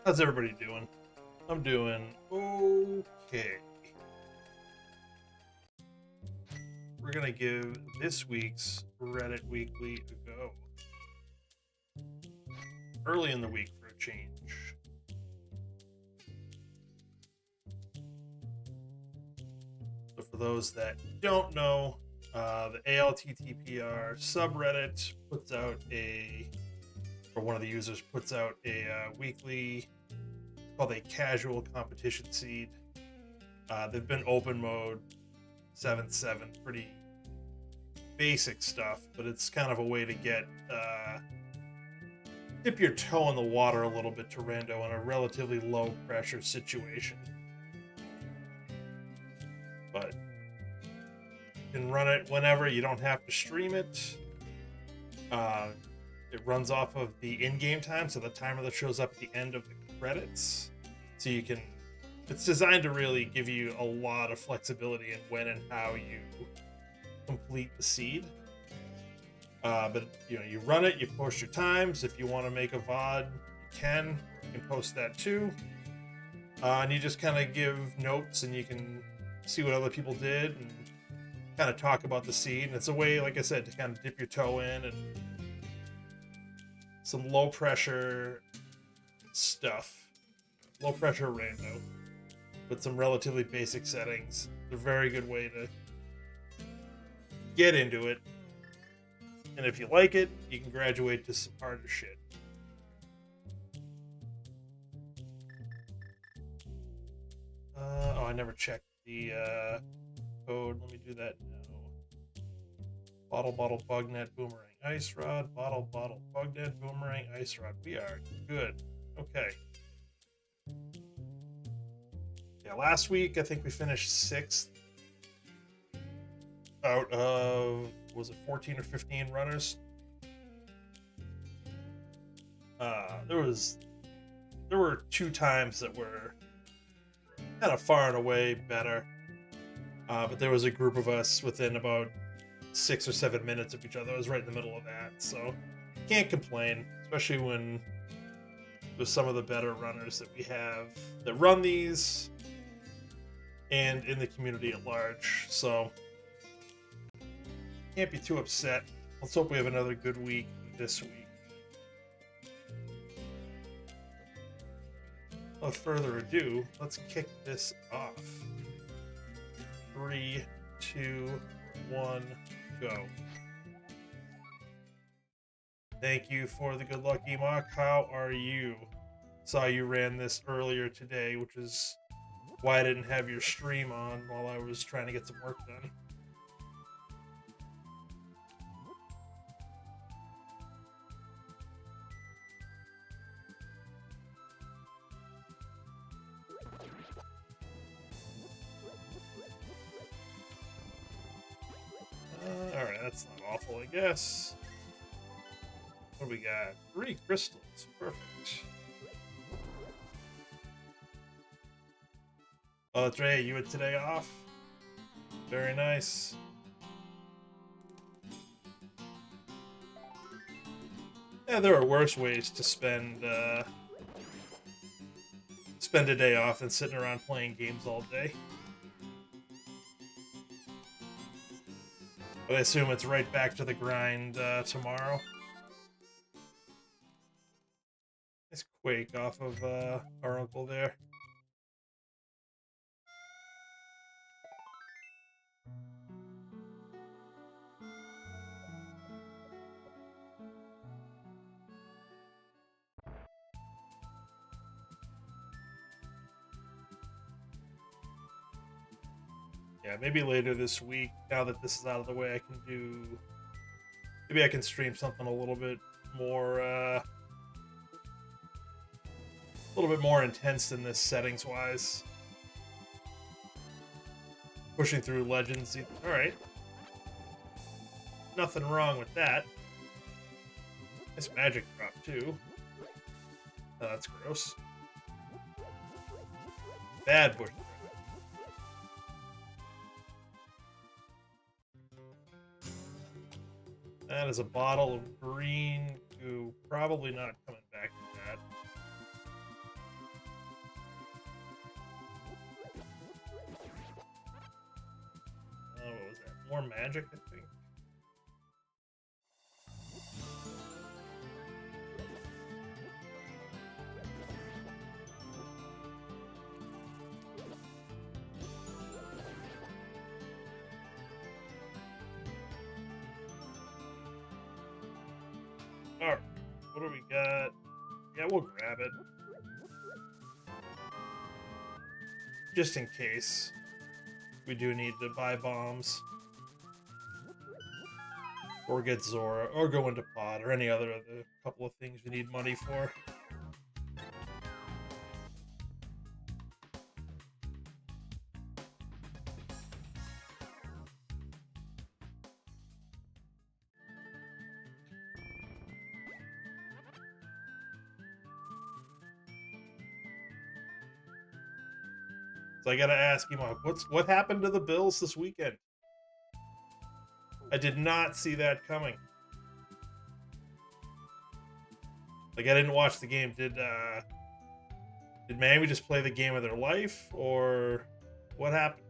How's everybody doing? I'm doing okay. We're gonna give this week's Reddit Weekly a go. Early in the week for a change. So for those that don't know, the ALTTPR subreddit puts out or one of the users puts out a weekly called a casual competition seed. They've been open mode 7.7, pretty basic stuff, but it's kind of a way to get dip your toe in the water a little bit to rando in a relatively low pressure situation. But you can run it whenever, you don't have to stream it. It runs off of the in-game time, so the timer that shows up at the end of the credits. So it's designed to really give you a lot of flexibility in when and how you complete the seed. But you run it, you post your times. If you want to make a VOD, you can post that too. And you just kind of give notes, and you can see what other people did and kind of talk about the seed. And it's a way, like I said, to kind of dip your toe in and some low pressure stuff, low pressure rando, with some relatively basic settings. It's a very good way to get into it. And if you like it, you can graduate to some harder shit. I never checked the code. Let me do that now. Bottle, bugnet, boomerang, ice rod. Bottle, bugnet, boomerang, ice rod. We are good. Okay. Yeah, last week I think we finished 6th out of, was it 14 or 15 runners? There were 2 times that were kind of far and away better, but there was a group of us within about 6 or 7 minutes of each other. I was right in the middle of that, so can't complain, especially when with some of the better runners that we have that run these and in the community at large. So can't be too upset. Let's hope we have another good week this week. Without further ado, let's kick this off. 3, 2, 1, go. Thank you for the good luck, Emok. How are you? Saw you ran this earlier today, which is why I didn't have your stream on while I was trying to get some work done. Alright, that's not awful, I guess. What do we got? 3 crystals. Perfect. Oh, that's right. You had today off? Very nice. Yeah, there are worse ways to spend a day off than sitting around playing games all day. But I assume it's right back to the grind tomorrow. Nice Quake off of our uncle there. Yeah, maybe later this week, now that this is out of the way, maybe I can stream something a little bit more intense than this settings wise. Pushing through Legends. Alright. Nothing wrong with that. Nice magic drop too. Oh, that's gross. Bad bush. That is a bottle of green goo. Probably not coming back to that. more magic, I think. Alright, what do we got? Yeah, we'll grab it. Just in case we do need to buy bombs. Or get Zora, or go into Pod, or any other of the couple of things we need money for. So I gotta ask you, Mark, what happened to the Bills this weekend? I did not see that coming. Like, I didn't watch the game. Did Miami just play the game of their life, or what happened?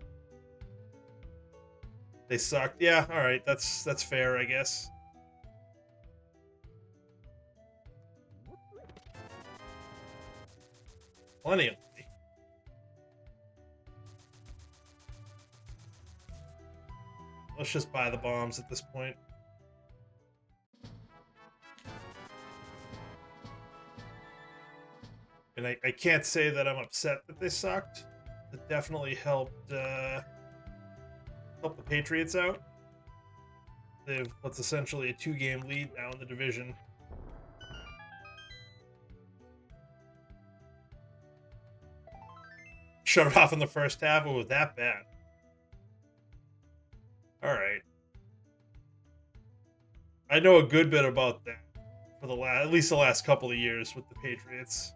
They sucked. Yeah, all right, that's fair, I guess. Plenty of money. Let's just buy the bombs at this point. And I can't say that I'm upset that they sucked. It definitely helped help the Patriots out. They have what's essentially a 2-game lead now in the division. Shut it off in the first half. It was that bad. All right. I know a good bit about that for the at least the last couple of years with the Patriots.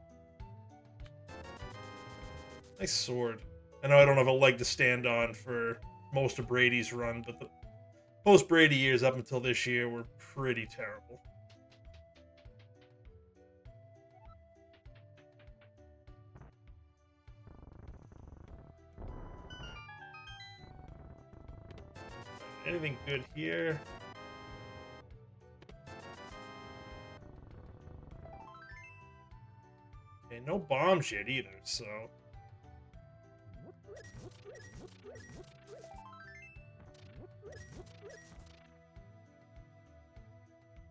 Nice sword. I know I don't have a leg to stand on for most of Brady's run, but the post-Brady years up until this year were pretty terrible. Anything good here? Okay, no bombs yet either, so...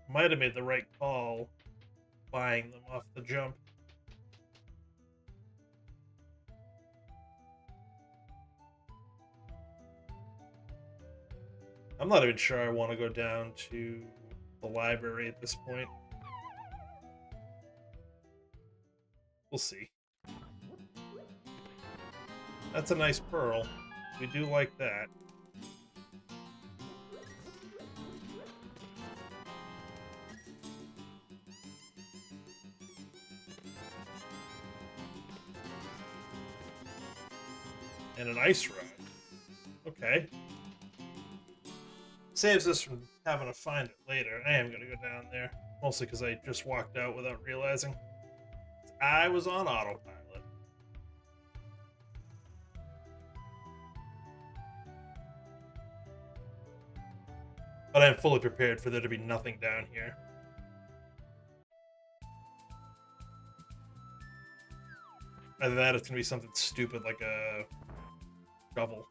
Might have made the right call buying them off the jump. I'm not even sure I want to go down to the library at this point. We'll see. That's a nice pearl. We do like that. And an ice rod. Okay. Saves us from having to find it later. I am going to go down there. Mostly because I just walked out without realizing. I was on autopilot. But I am fully prepared for there to be nothing down here. Either that or it's going to be something stupid like a shovel.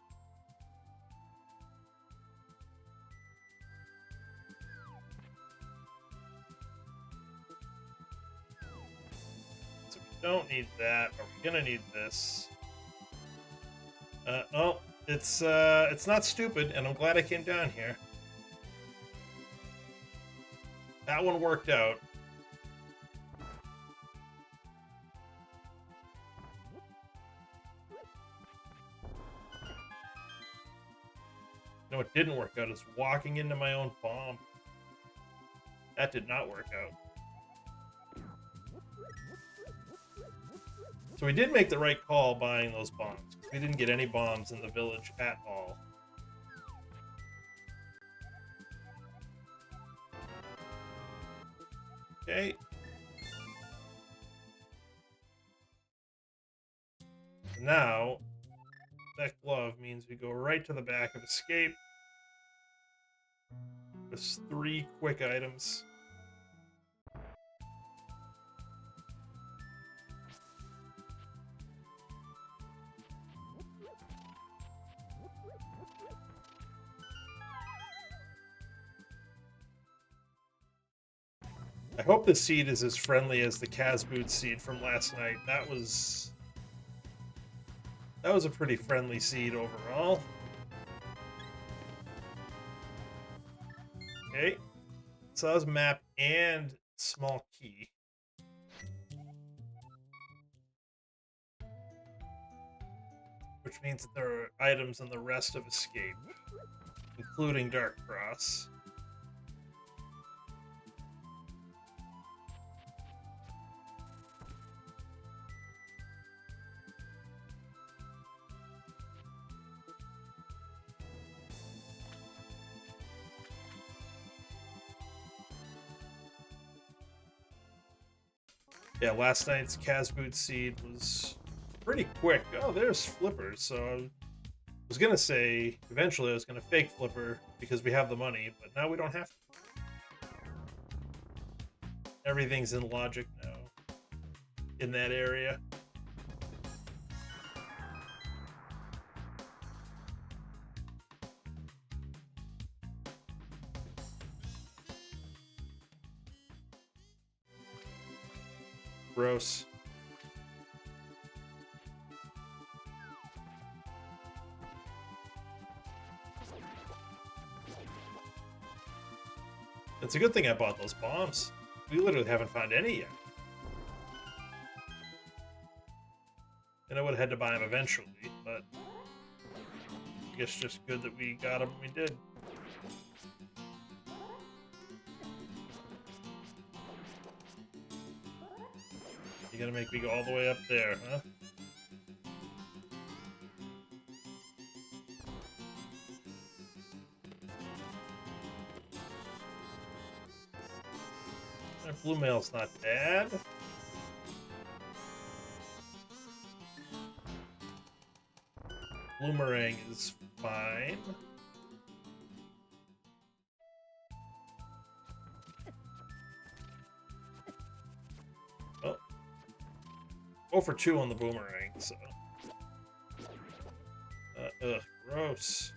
So we don't need that. Are we going to need this? Oh, it's not stupid, and I'm glad I came down here. That one worked out. No, it didn't work out. It's walking into my own bomb. That did not work out. So we did make the right call buying those bombs. We didn't get any bombs in the village at all. Okay. Now, that glove means we go right to the back of Escape. There's 3 quick items. I hope the seed is as friendly as the Kazboot seed from last night. That was a pretty friendly seed overall. Okay. So that was map and small key. Which means that there are items in the rest of Escape, including Dark Cross. Yeah, last night's Kazboot seed was pretty quick. Oh, there's Flipper. So I was gonna say eventually I was gonna fake Flipper because we have the money, but now we don't have to. Everything's in logic now in that area. Gross. It's a good thing I bought those bombs. We literally haven't found any yet. And I would have had to buy them eventually, but I guess just good that we got them when we did. You gotta make me go all the way up there, huh? Blue mail's not bad. Bloomerang is fine. Oh. 0 for 2 on the Boomerang, so. Ugh, gross.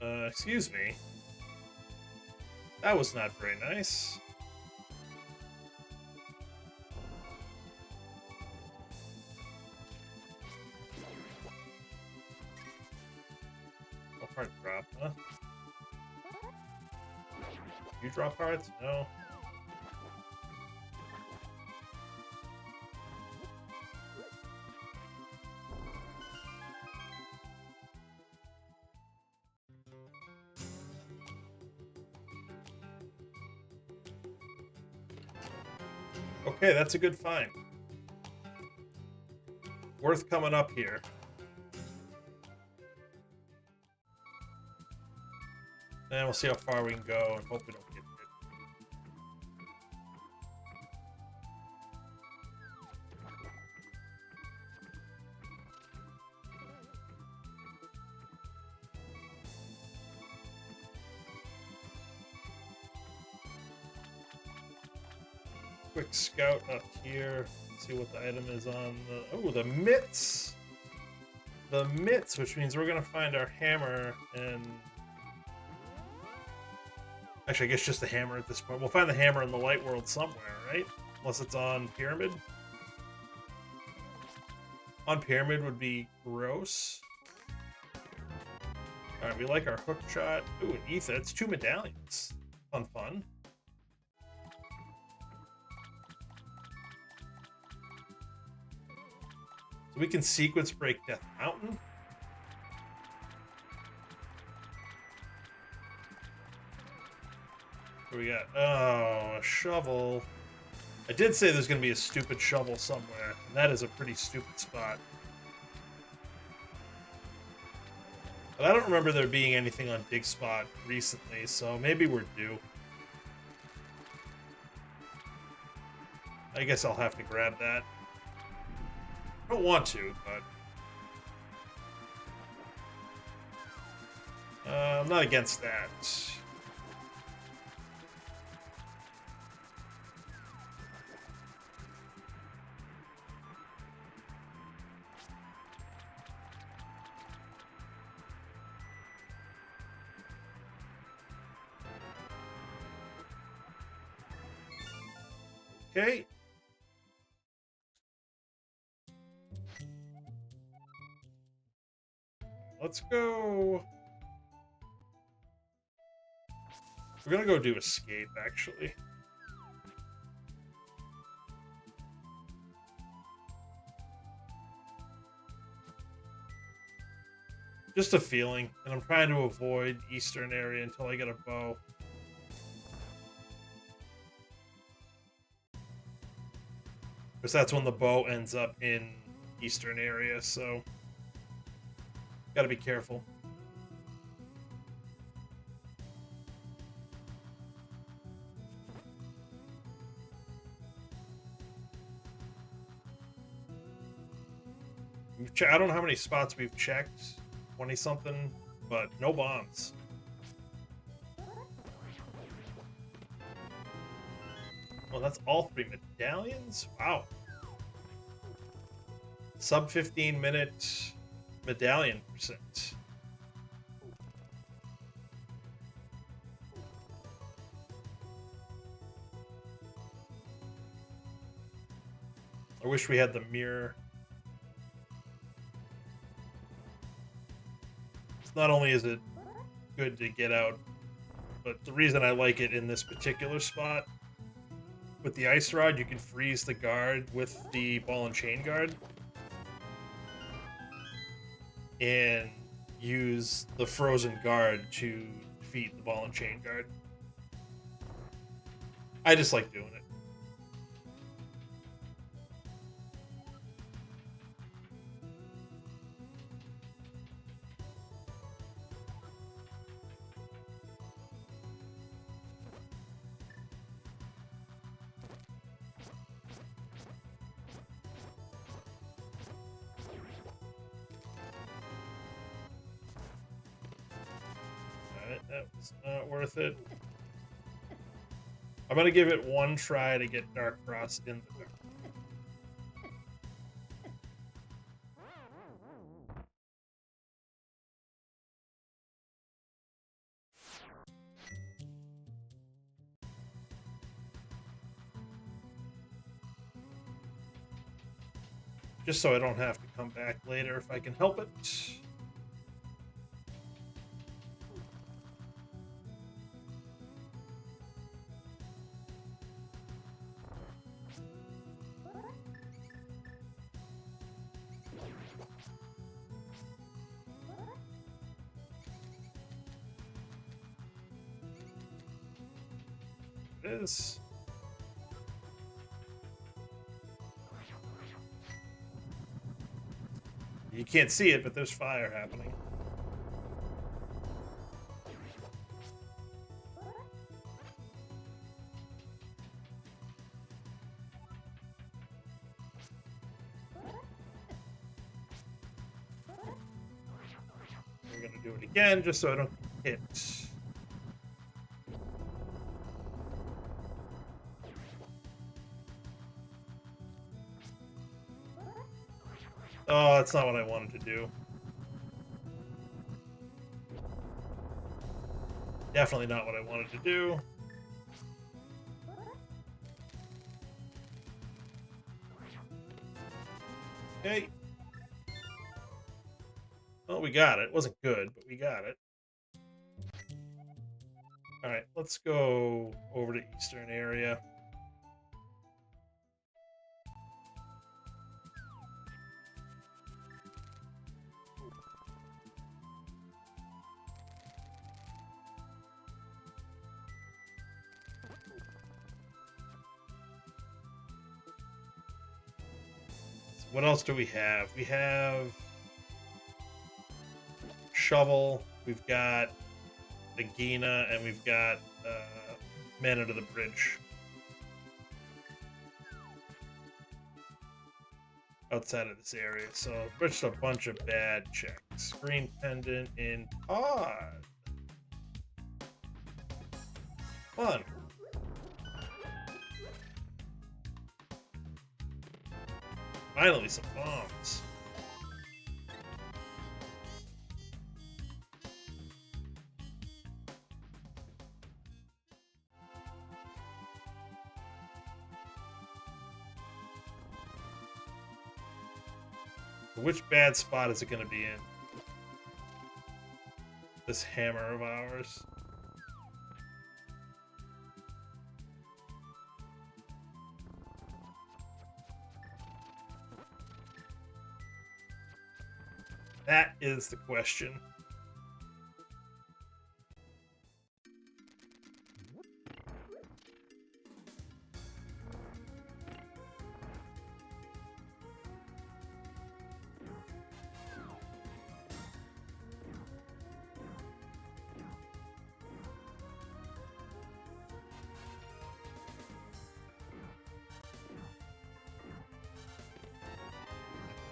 Excuse me. That was not very nice. No heart drop, huh? You drop hearts? No. Okay, that's a good find. Worth coming up here. And we'll see how far we can go and hope we don't get hit. Quick scout up here. See what the item is on the... Oh, the mitts! The mitts, which means we're going to find our hammer and... Actually, I guess just the hammer at this point. We'll find the hammer in the light world somewhere, right? Unless it's on Pyramid. On Pyramid would be gross. Alright, we like our hook shot. Ooh, an Ether. It's 2 medallions. Fun. So we can sequence break Death Mountain. What do we got? Oh, a shovel. I did say there's going to be a stupid shovel somewhere, and that is a pretty stupid spot. But I don't remember there being anything on Dig Spot recently, so maybe we're due. I guess I'll have to grab that. I don't want to, but... I'm not against that. Okay. Let's go. We're gonna go do escape, actually. Just a feeling, and I'm trying to avoid Eastern area until I get a bow. Because that's when the bow ends up in Eastern area, so gotta be careful. I don't know how many spots we've checked, 20 something, but no bombs. Well, that's all 3 medallions? Wow. Sub 15-minute medallion percent. I wish we had the mirror. Not only is it good to get out, but the reason I like it in this particular spot, with the ice rod, you can freeze the guard with the ball and chain guard and use the frozen guard to defeat the ball and chain guard. I just like doing it. That was not worth it. I'm gonna give it one try to get Dark Frost in the dark. Just so I don't have to come back later if I can help it. It is. You can't see it, but there's fire happening. We're gonna do it again just so I don't hit. Oh, that's not what I wanted to do. Definitely not what I wanted to do. Okay. Well, we got it. It wasn't good, but we got it. Alright, let's go over to Eastern area. What else do we have? We have Shovel, we've got Nagina, and we've got Man Under the Bridge. Outside of this area, so just a bunch of bad checks. Green Pendant in Pod. Fun. Finally, some bombs. Which bad spot is it going to be in? This hammer of ours. That is the question.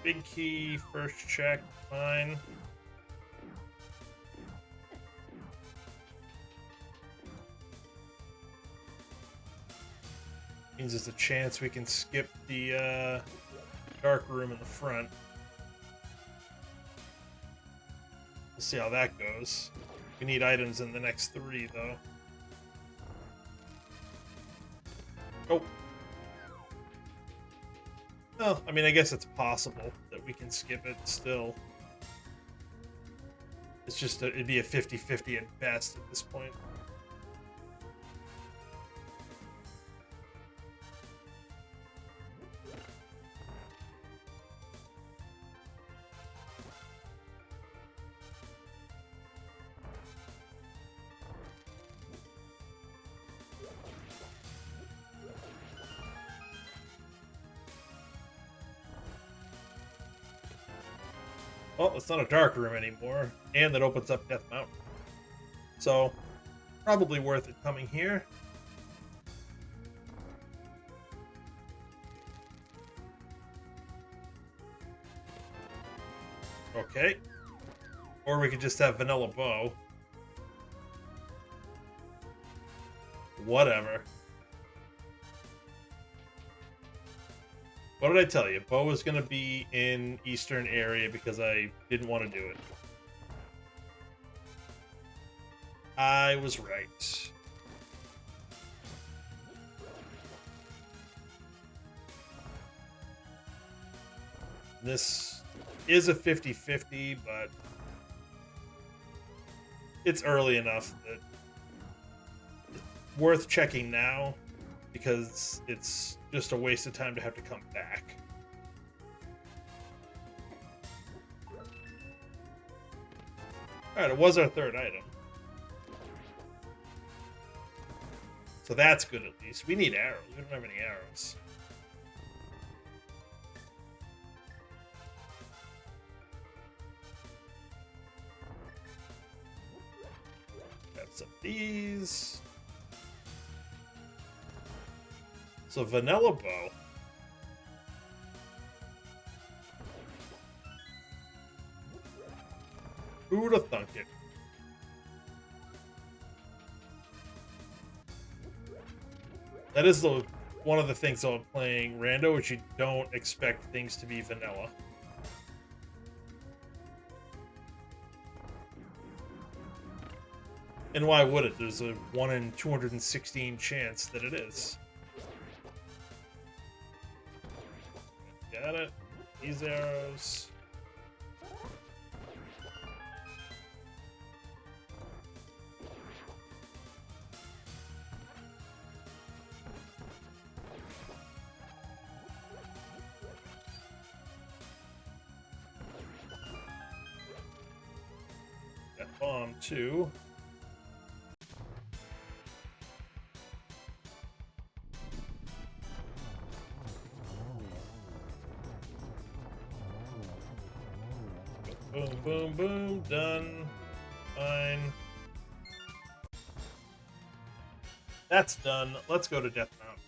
Big key, first check, fine. Means there's a chance we can skip the dark room in the front. We'll see how that goes. We need items in the next 3, though. Oh. Well, I mean, I guess it's possible that we can skip it still. It's just, it'd be a 50-50 at best at this point. Well, it's not a dark room anymore, and that opens up Death Mountain. So, probably worth it coming here. Okay. Or we could just have Vanilla Bow. Whatever. What did I tell you? Bo was going to be in Eastern area because I didn't want to do it. I was right. This is a 50-50, but it's early enough that it's worth checking now because it's just a waste of time to have to come back. Alright, it was our 3rd item. So that's good at least. We need arrows. We don't have any arrows. Got some of these. So Vanilla Bow. Who would have thunk it? That is one of the things about playing Rando, which you don't expect things to be vanilla. And why would it? There's a 1 in 216 chance that it is. Got it. These arrows. Got bomb too. Boom, boom, boom, done. Fine. That's done. Let's go to Death Mountain.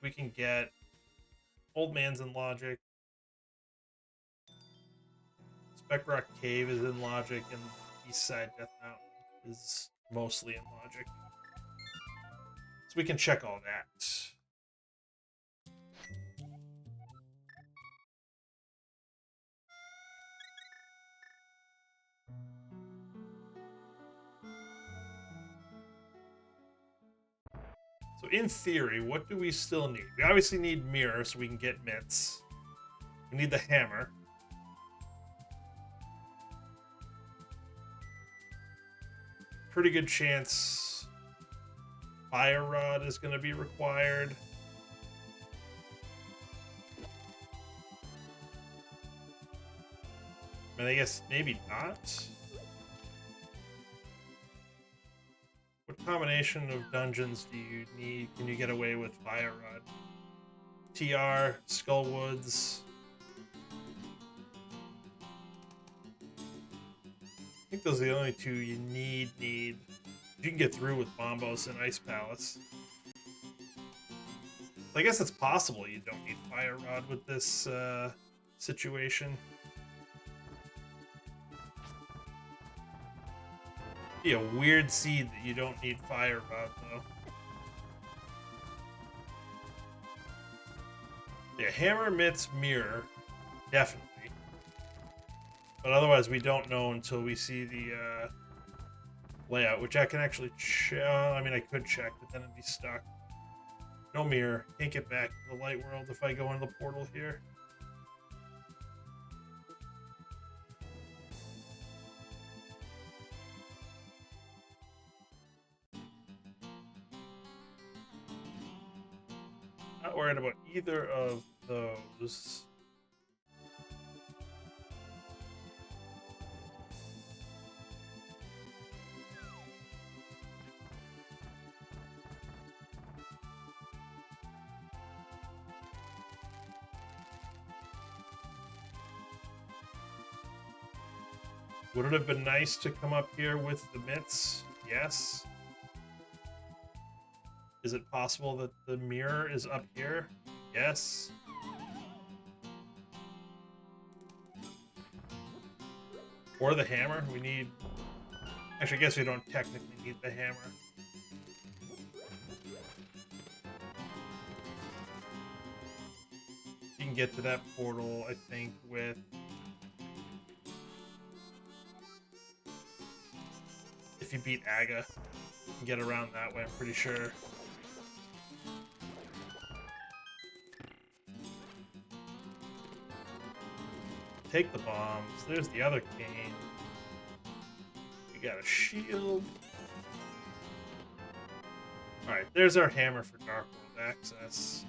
We can get Old Man's in Logic. Spec Rock Cave is in Logic, and East Side Death Mountain is mostly in logic. So we can check all that. So in theory, what do we still need? We obviously need mirror so we can get mitts. We need the hammer. Pretty good chance fire rod is going to be required. I mean, I guess maybe not. What combination of dungeons do you need? Can you get away with fire rod? TR, Skullwoods. I think those are the only two you need. You can get through with Bombos and Ice Palace. I guess it's possible you don't need Fire Rod with this situation. Be a weird seed that you don't need Fire Rod though. Yeah, Hammer, Mitts, Mirror, definitely. But otherwise, we don't know until we see the layout, which I can actually check. I mean, I could check, but then it'd be stuck. No mirror. Can't get back to the light world if I go into the portal here. Not worried about either of those. Would it have been nice to come up here with the mitts? Yes. Is it possible that the mirror is up here? Yes. Or the hammer? We need... Actually, I guess we don't technically need the hammer. You can get to that portal, I think, with... If you beat Aga, you can get around that way, I'm pretty sure. Take the bombs. There's the other cane. We got a shield. Alright, there's our hammer for Dark World access.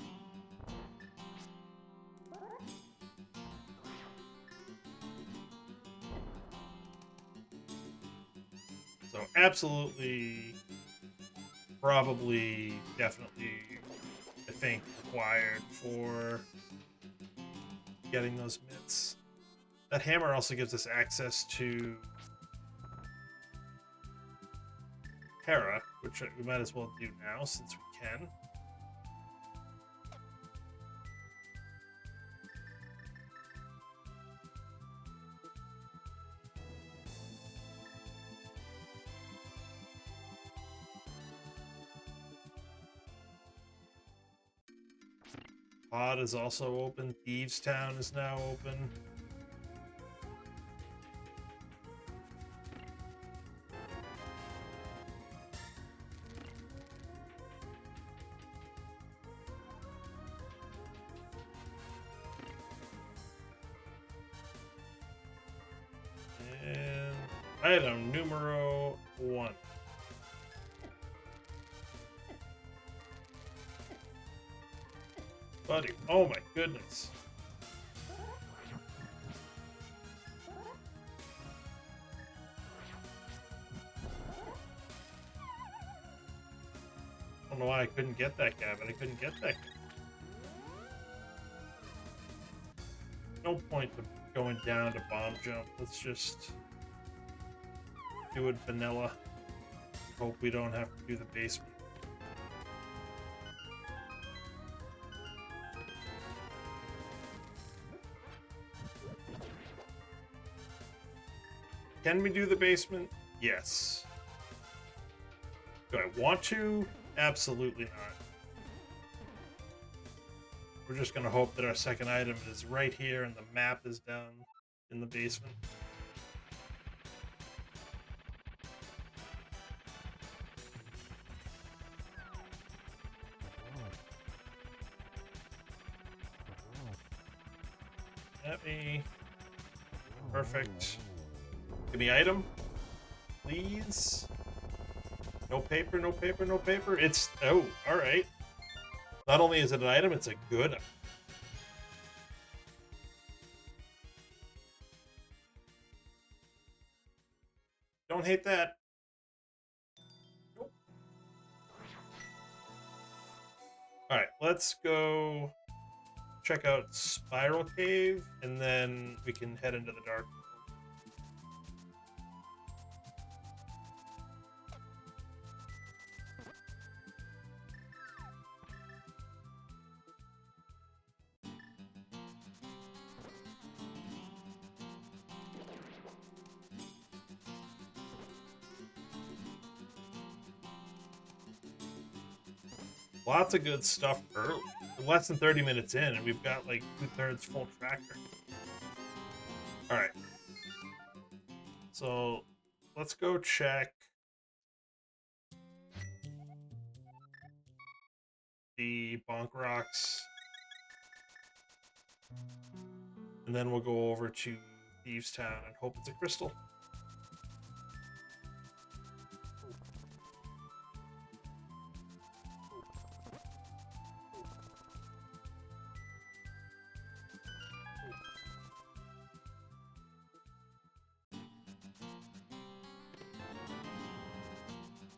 So absolutely, probably, definitely, I think, required for getting those mitts. That hammer also gives us access to Terra, which we might as well do now since we can. Pod is also open. Thieves Town is now open. And item numero 1. Buddy, oh my goodness. I don't know why I couldn't get that guy, but I couldn't get that guy. No point to going down to bomb jump. Let's just do it vanilla. Hope we don't have to do the basement. Can we do the basement? Yes. Do I want to? Absolutely not. We're just going to hope that our second item is right here and the map is down in the basement. Let me... Perfect. Give me item, please. No paper, no paper, no paper. It's... Oh, alright. Not only is it an item, it's a good item. Don't hate that. Nope. Alright, let's go check out Spiral Cave, and then we can head into the dark. Lots of good stuff early. We're less than 30 minutes in, and we've got like 2/3 full tractor. Alright. So let's go check the Bonk Rocks. And then we'll go over to Thieves Town and hope it's a crystal.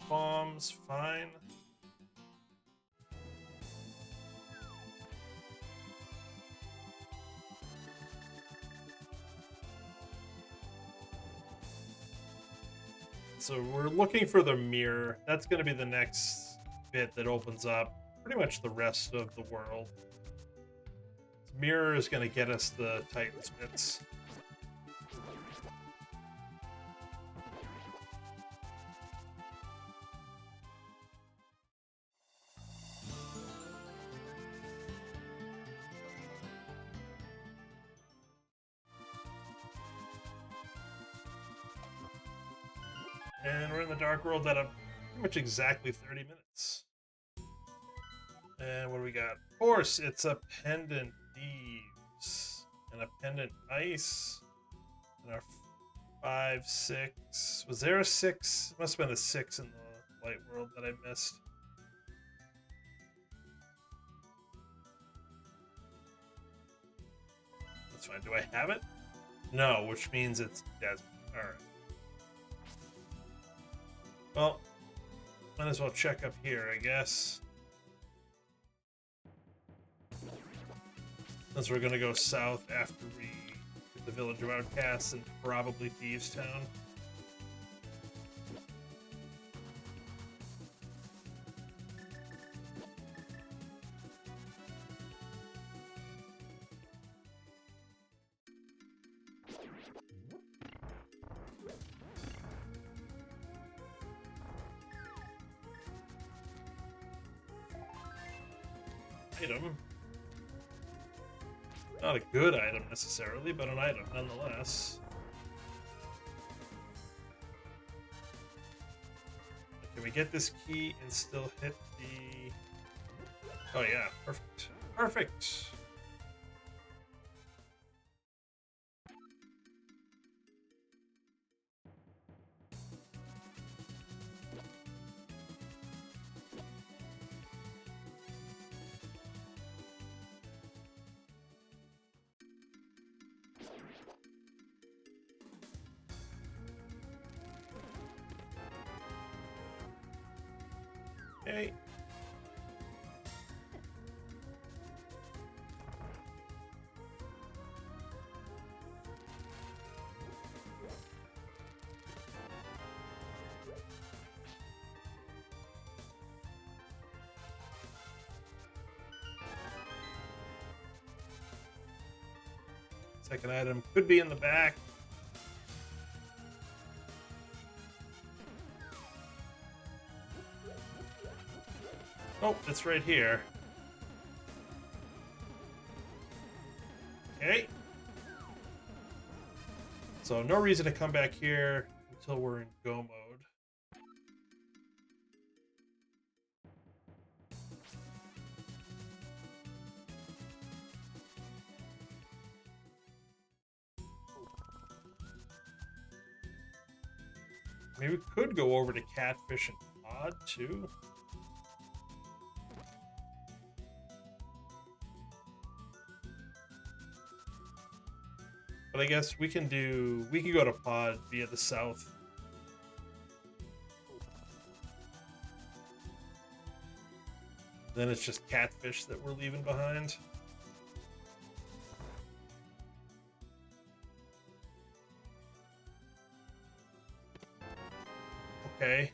Bombs, fine. So we're looking for the mirror. That's going to be the next bit that opens up pretty much the rest of the world. This mirror is going to get us the Titan's bits. And we're in the Dark World at pretty much exactly 30 minutes. And what do we got? Of course, it's a Pendant Thieves. And a Pendant Ice. And our 5, 6. Was there a 6? Must have been a 6 in the Light World that I missed. That's fine. Do I have it? No, which means it's Desmond. Alright. Well, might as well check up here, I guess. Since we're gonna go south after we get the Village of Outcasts and probably Thieves Town. Item. Not a good item necessarily, but an item nonetheless. Can we get this key and still hit the... Oh yeah, perfect. Perfect! Okay. Second item could be in the back. Nope, it's right here. Okay. So no reason to come back here until we're in go mode. Maybe we could go over to Catfish and Pod too. But I guess we can go to Pod via the south. Then it's just Catfish that we're leaving behind. Okay.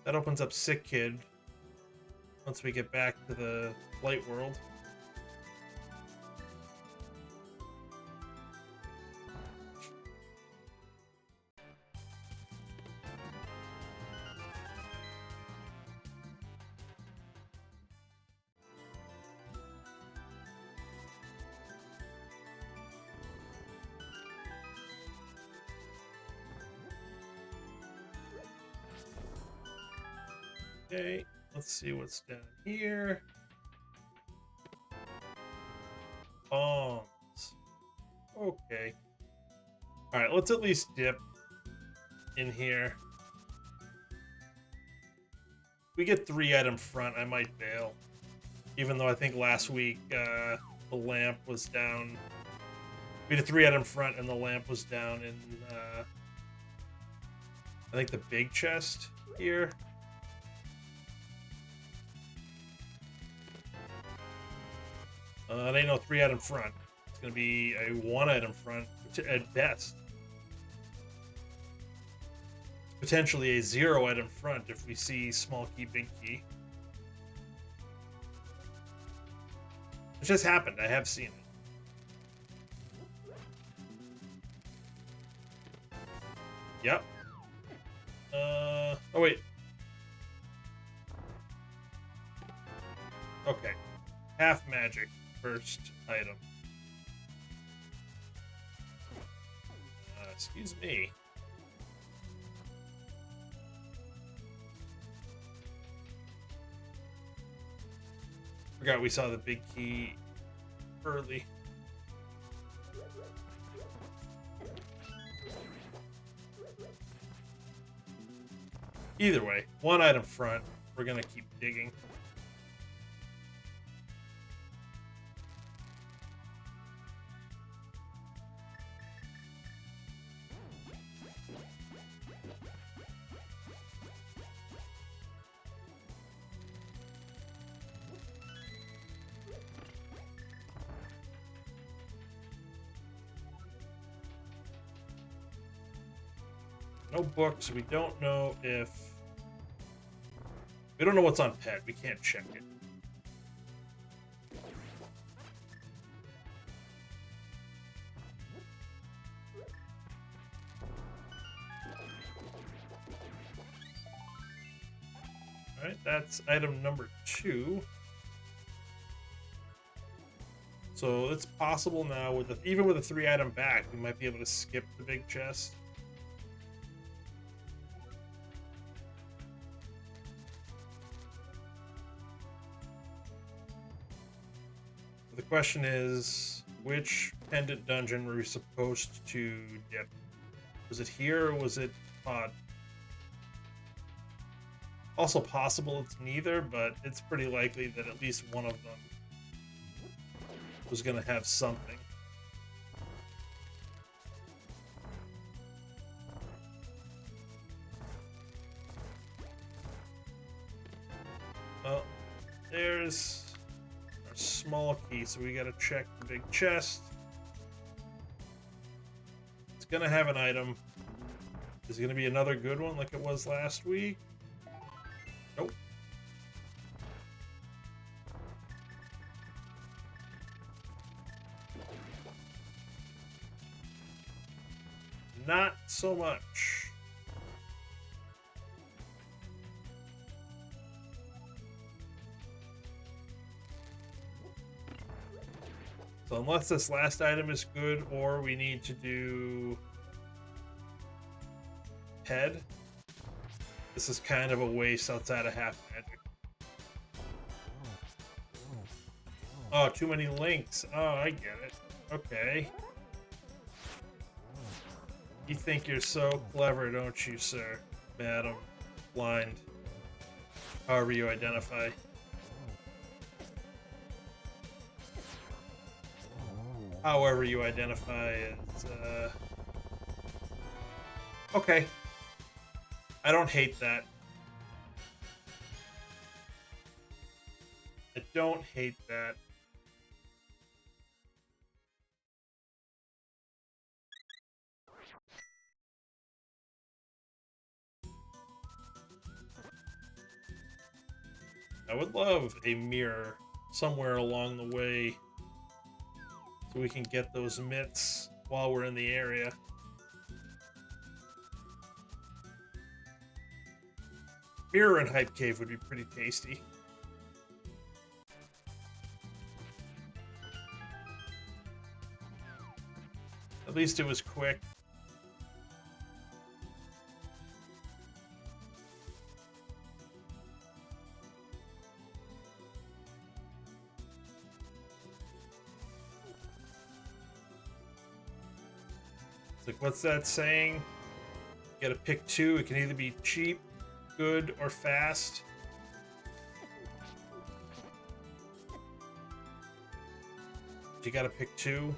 That opens up Sick Kid once we get back to the light world. Okay, let's see what's down here. Bombs. Okay. Alright, let's at least dip in here. If we get 3-item front, I might bail. Even though I think last week the lamp was down. We had a 3-item front and the lamp was down in I think the big chest here. It ain't no 3-item front. It's gonna be a 1-item front at best. Potentially a 0-item front if we see small key, big key. It just happened. I have seen it. Yep. Oh wait. Okay. Half magic. First item. Excuse me. Forgot we saw the big key early. Either way, 1-item front. We're gonna keep digging. No books. We don't know if... We don't know what's on pet. We can't check it. Alright, that's item number 2. So it's possible now, with even with a 3-item back, we might be able to skip the big chest. The question is, which pendant dungeon were we supposed to dip? Was it here or was it Pod? Also possible it's neither, but it's pretty likely that at least one of them was going to have something. Well, there's our small key, so we got to check the big chest. It's going to have an item. Is it going to be another good one like it was last week? Nope. Not so much. So unless this last item is good, or we need to do head, this is kind of a waste outside of half magic. Oh, too many links. Oh, I get it. Okay. You think you're so clever, don't you, sir? Madam. Blind. However you identify. However you identify as, okay. I don't hate that. I don't hate that. I would love a mirror somewhere along the way so we can get those mitts while we're in the area. Mirror and Hype Cave would be pretty tasty. At least it was quick. It's like, what's that saying? You gotta pick two. It can either be cheap, good, or fast. You gotta pick two.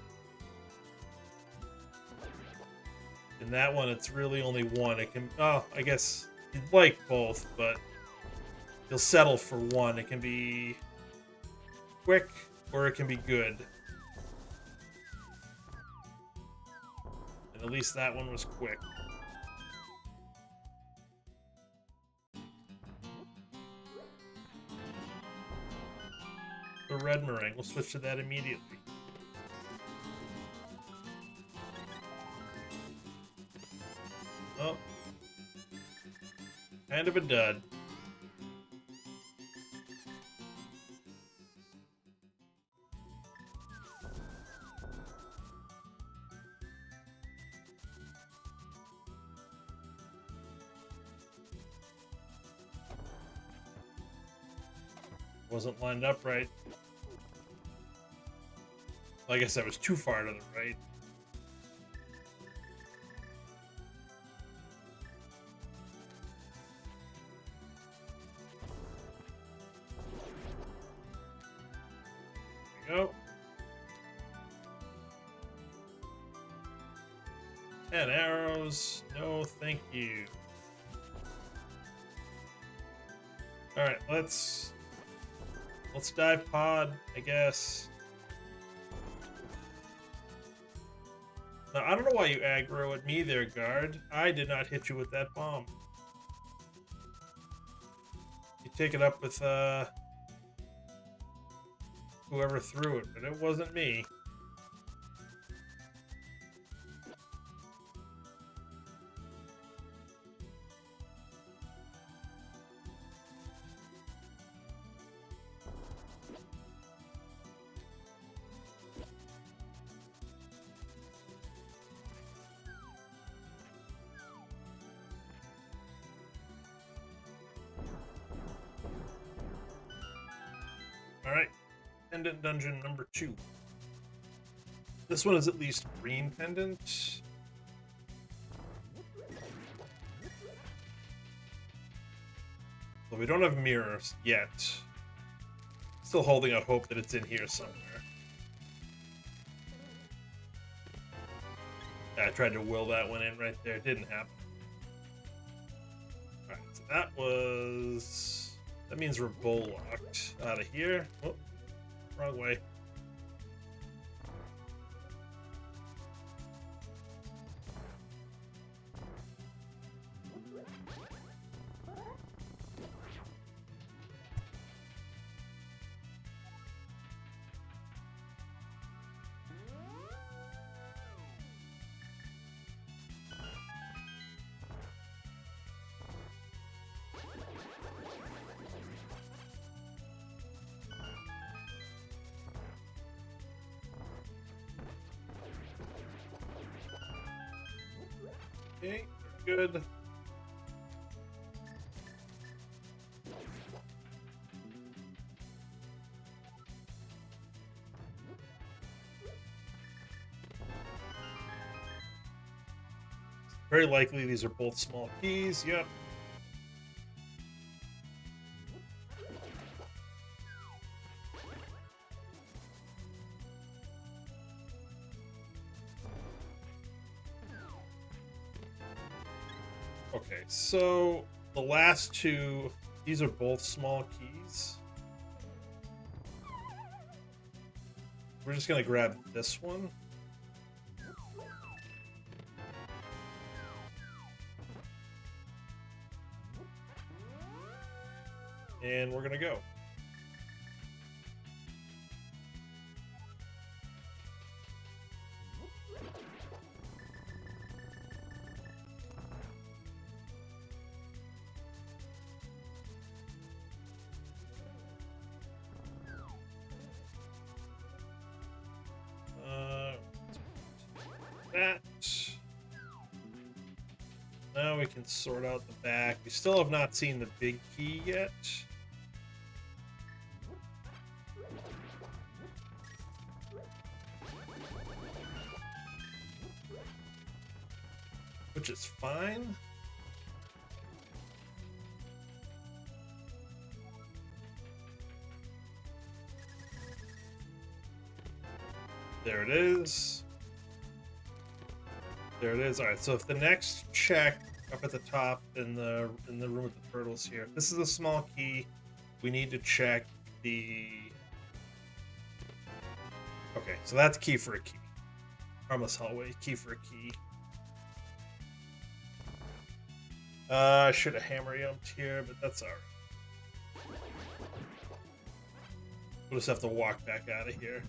In that one, it's really only one. It can, oh, I guess you'd like both, but you'll settle for one. It can be quick, or it can be good. And at least that one was quick. The red meringue, we'll switch to that immediately. Oh. Kind of a dud. Wasn't lined up right. Well, I guess that was too far to the right. There we go. 10 arrows. No, thank you. Alright, let's dive pod, I guess. Now, I don't know why you aggro at me there, guard. I did not hit you with that bomb. You take it up with, whoever threw it, but it wasn't me. Alright, pendant dungeon number 2. This one is at least green pendant. But we don't have mirrors yet. Still holding out hope that it's in here somewhere. Yeah, I tried to will that one in right there. It didn't happen. Alright, so that means we're bull locked out of here. Oh, wrong way. Okay, good. Very likely these are both small keys. Yep. Okay, so the last two, these are both small keys. We're just gonna grab this one. And we're gonna go. That. Now we can sort out the back. We still have not seen the big key yet. Which is fine. There it is. There it is. All right. So if the next check up at the top in the room with the turtles here, this is a small key. We need to check the. Okay, so that's key for a key. Harmless hallway, key for a key. I should have hammer jumped here, but that's alright. We'll just have to walk back out of here.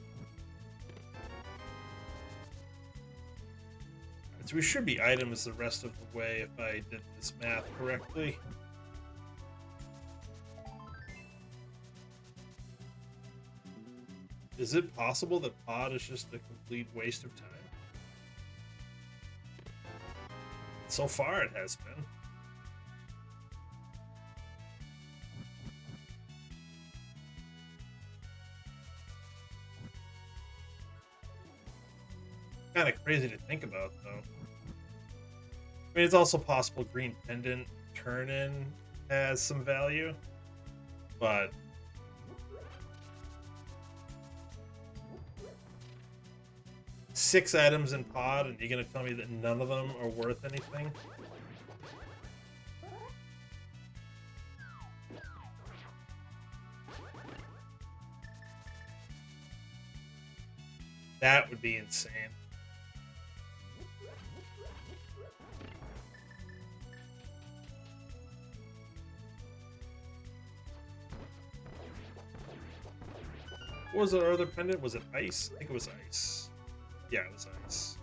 So we should be items the rest of the way if I did this math correctly. Is it possible that pod is just a complete waste of time? So far it has been. Kind of crazy to think about, though. I mean, it's also possible green pendant turn-in has some value, but six items in pod, and you're gonna tell me that none of them are worth anything? That would be insane. What was our other pendant? Was it ice? I think it was ice. Yeah, it was ice.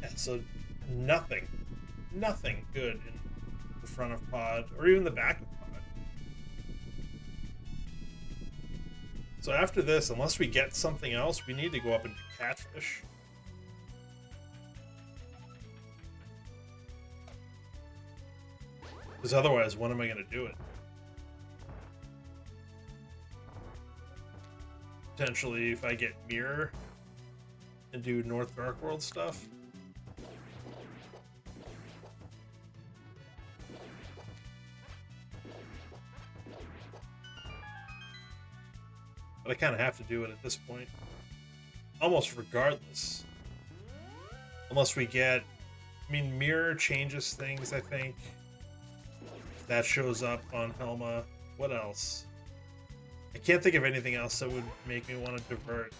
Yeah, so nothing good in the front of pod, or even the back of pod. So after this, unless we get something else, we need to go up and do catfish. Because otherwise, when am I going to do it? Potentially, if I get Mirror and do North Dark World stuff. But I kind of have to do it at this point. Almost regardless. Unless we get... I mean, Mirror changes things, I think. That shows up on Helma. What else? I can't think of anything else that would make me want to divert.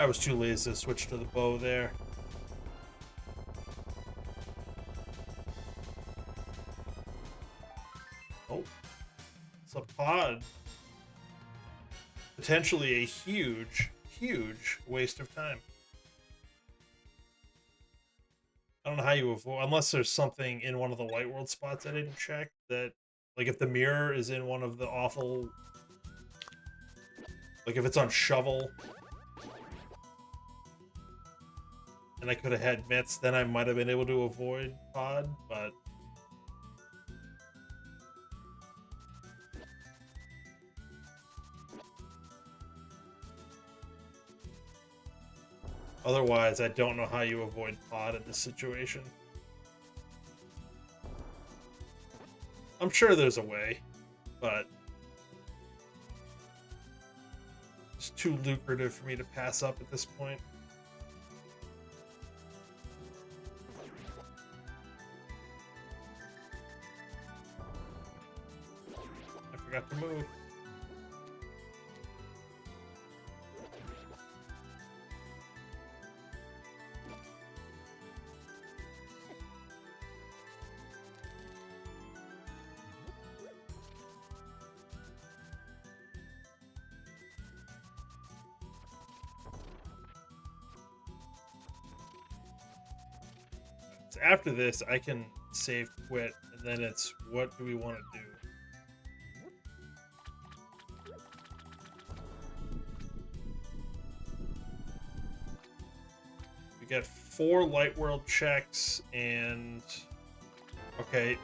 I was too lazy to switch to the bow there. Oh, it's a pod. Potentially a huge, huge waste of time. I don't know how you avoid, unless there's something in one of the light world spots I didn't check that, like if the mirror is in one of the awful, like if it's on shovel, and I could have had mitts, then I might have been able to avoid pod, but otherwise I don't know how you avoid pod in this situation. I'm sure there's a way, but it's too lucrative for me to pass up at this point. I forgot to move. So after this, I can save quit, and then it's what do we want to do? We get 4 light world checks, and okay,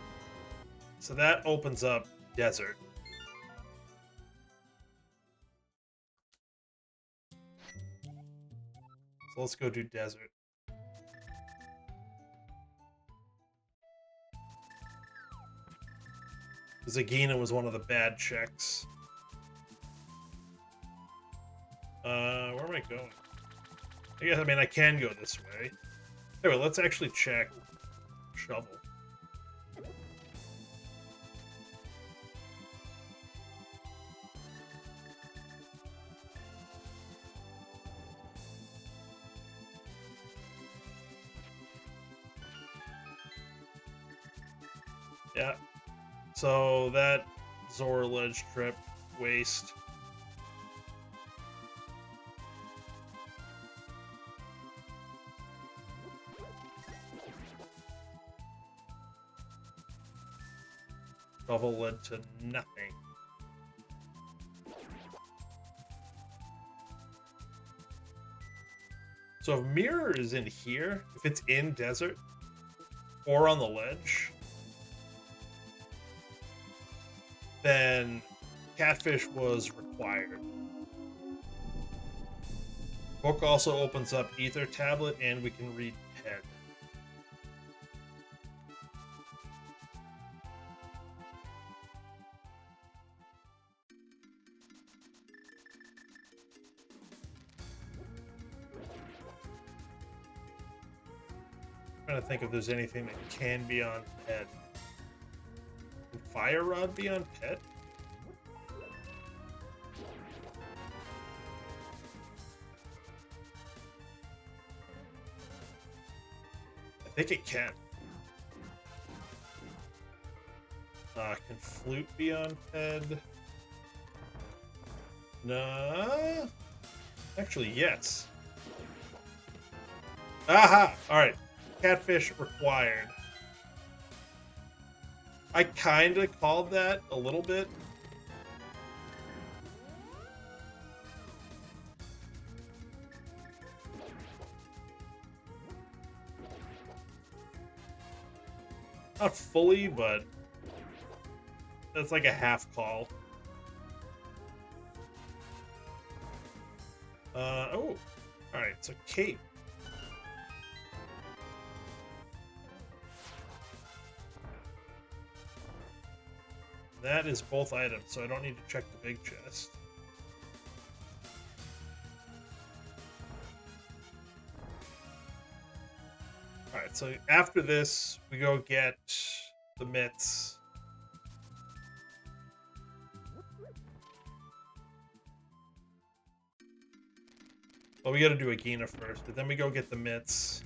so that opens up desert. So let's go do desert. Zagina was one of the bad checks. Where am I going? I mean, I can go this way. Anyway, let's actually check shovel. Yeah. So that Zora ledge trip waste. Shovel led to nothing. So if mirror is in here, if it's in desert or on the ledge, then catfish was required. Book also opens up ether tablet, and we can read head. Trying to think if there's anything that can be on pet. Can Fire Rod be on pet? I think it can. Can Flute be on pet? No. Actually, yes. Aha! Alright. Catfish required. I kind of called that a little bit. Not fully, but that's like a half call. Oh. Alright, so cape. That is both items, so I don't need to check the big chest. Alright, so after this, we go get the mitts. But we got to do Agina first, but then we go get the mitts.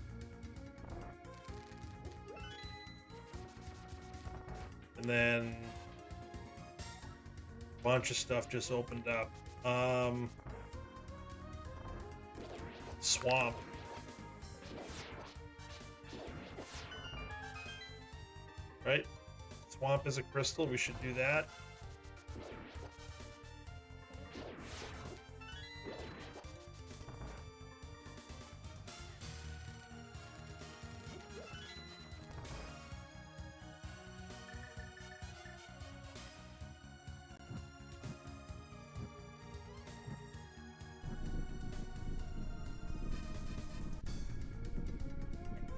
And then a bunch of stuff just opened up. Swamp. Right? Swamp is a crystal. We should do that.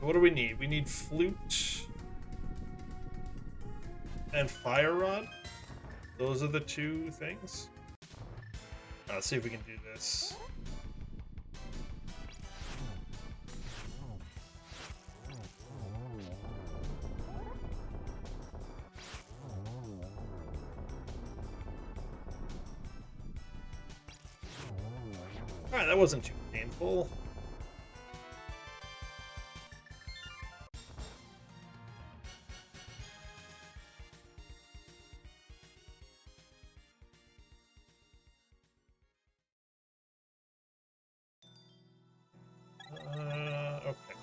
What do we need? We need flute and fire rod. Those are the two things. Let's see if we can do this. Alright, that wasn't too painful. Okay.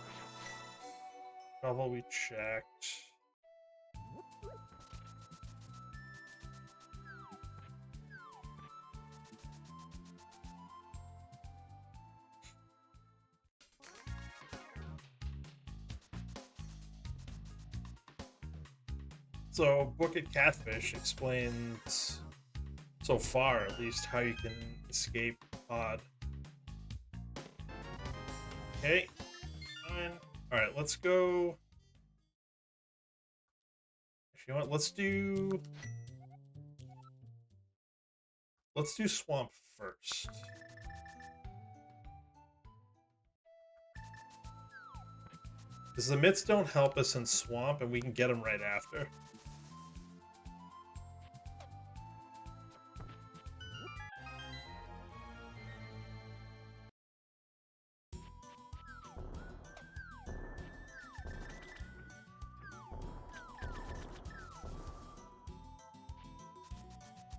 Trouble we checked. So, Book at Catfish explains, so far at least, how you can escape pod. Okay, fine. Alright, let's go. Actually, you know what? Let's do Swamp first. Because the mitts don't help us in Swamp, and we can get them right after.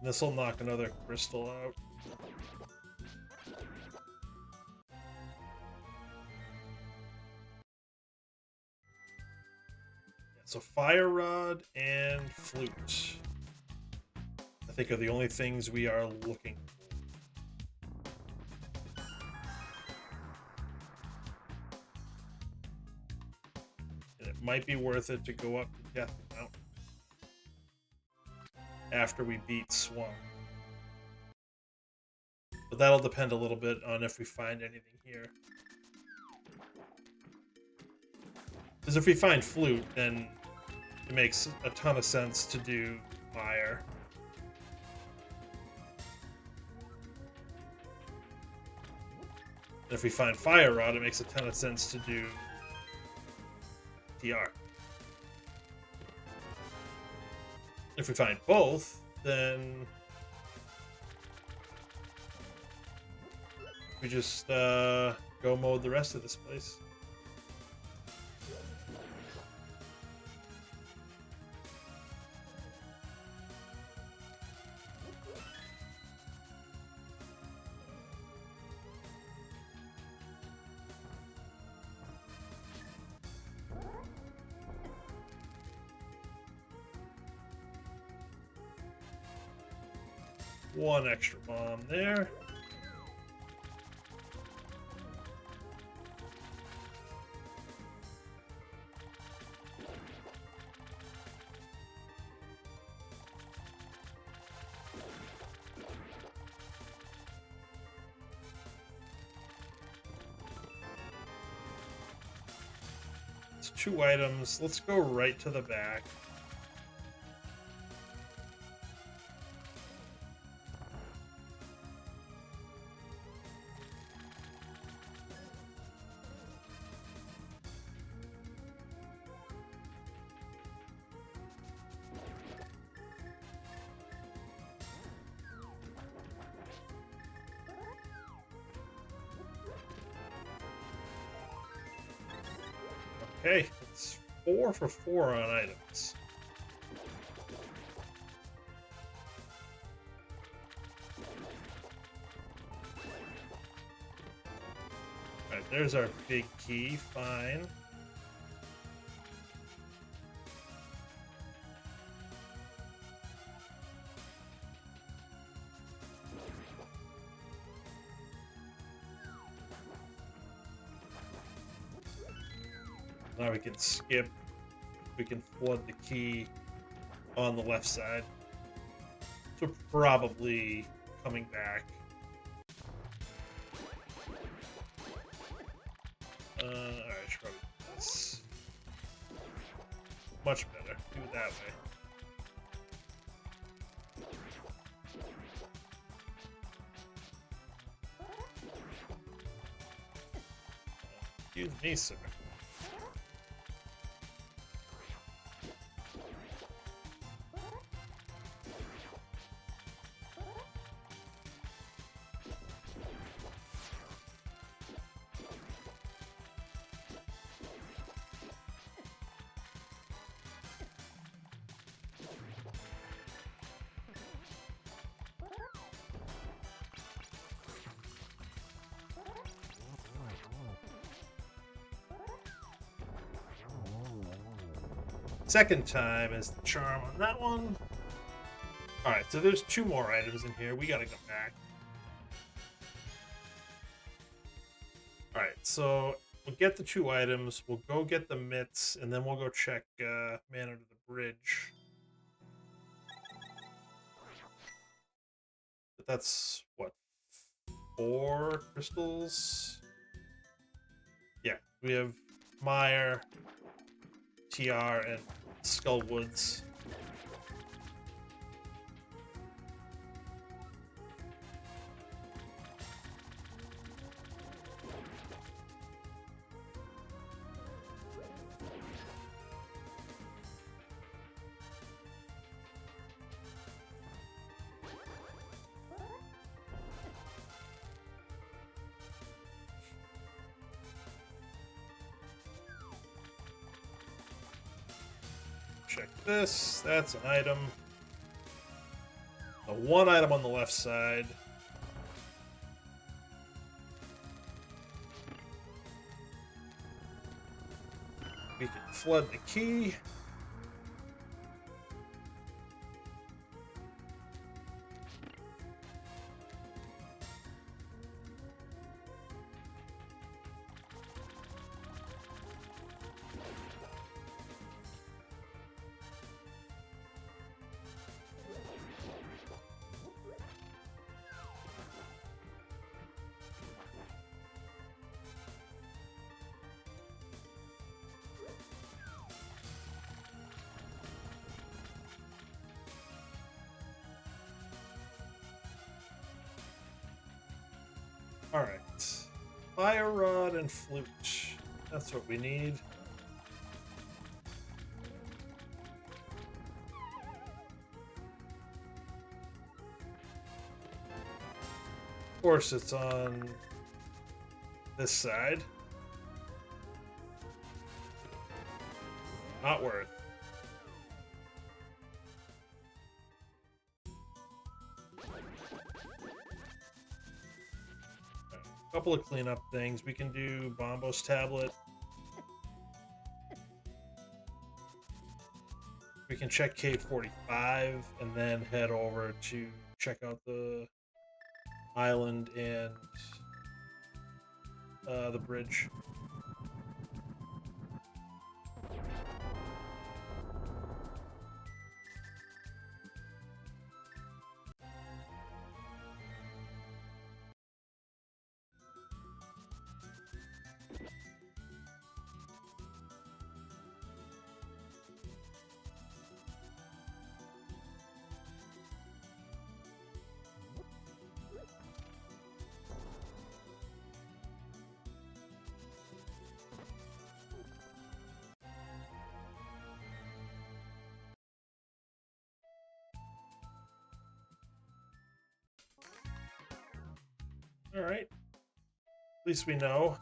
This will knock another crystal out. Yeah, so fire rod and flute, I think, are the only things we are looking for. And it might be worth it to go up to Death Mountain after we beat Swamp. But that'll depend a little bit on if we find anything here. Because if we find flute, then it makes a ton of sense to do fire. And if we find fire rod, it makes a ton of sense to do TR. If we find both, then we just go mode the rest of this place. One extra bomb there. It's 2 items. Let's go right to the back. Okay, it's 4 for 4 on items. Alright, there's our big key. Fine. Now we can skip. We can flood the key on the left side. So probably coming back. Alright, should probably do this. Much better. Do it that way. Excuse me, sir. Second time is the charm on that one. Alright, so there's 2 more items in here. We gotta go back. Alright, so we'll get the 2 items. We'll go get the mitts, and then we'll go check Man Under the Bridge. But that's, what, 4 crystals? Yeah, we have Mire, TR, and Skullwoods. Check this. That's an item. The 1 item on the left side. We can flood the key. Alright. Fire Rod and Flute. That's what we need. Of course, it's on this side. Not worth. Couple of cleanup things. We can do Bombos Tablet. We can check Cave 45 and then head over to check out the island and the bridge. All right. At least we know.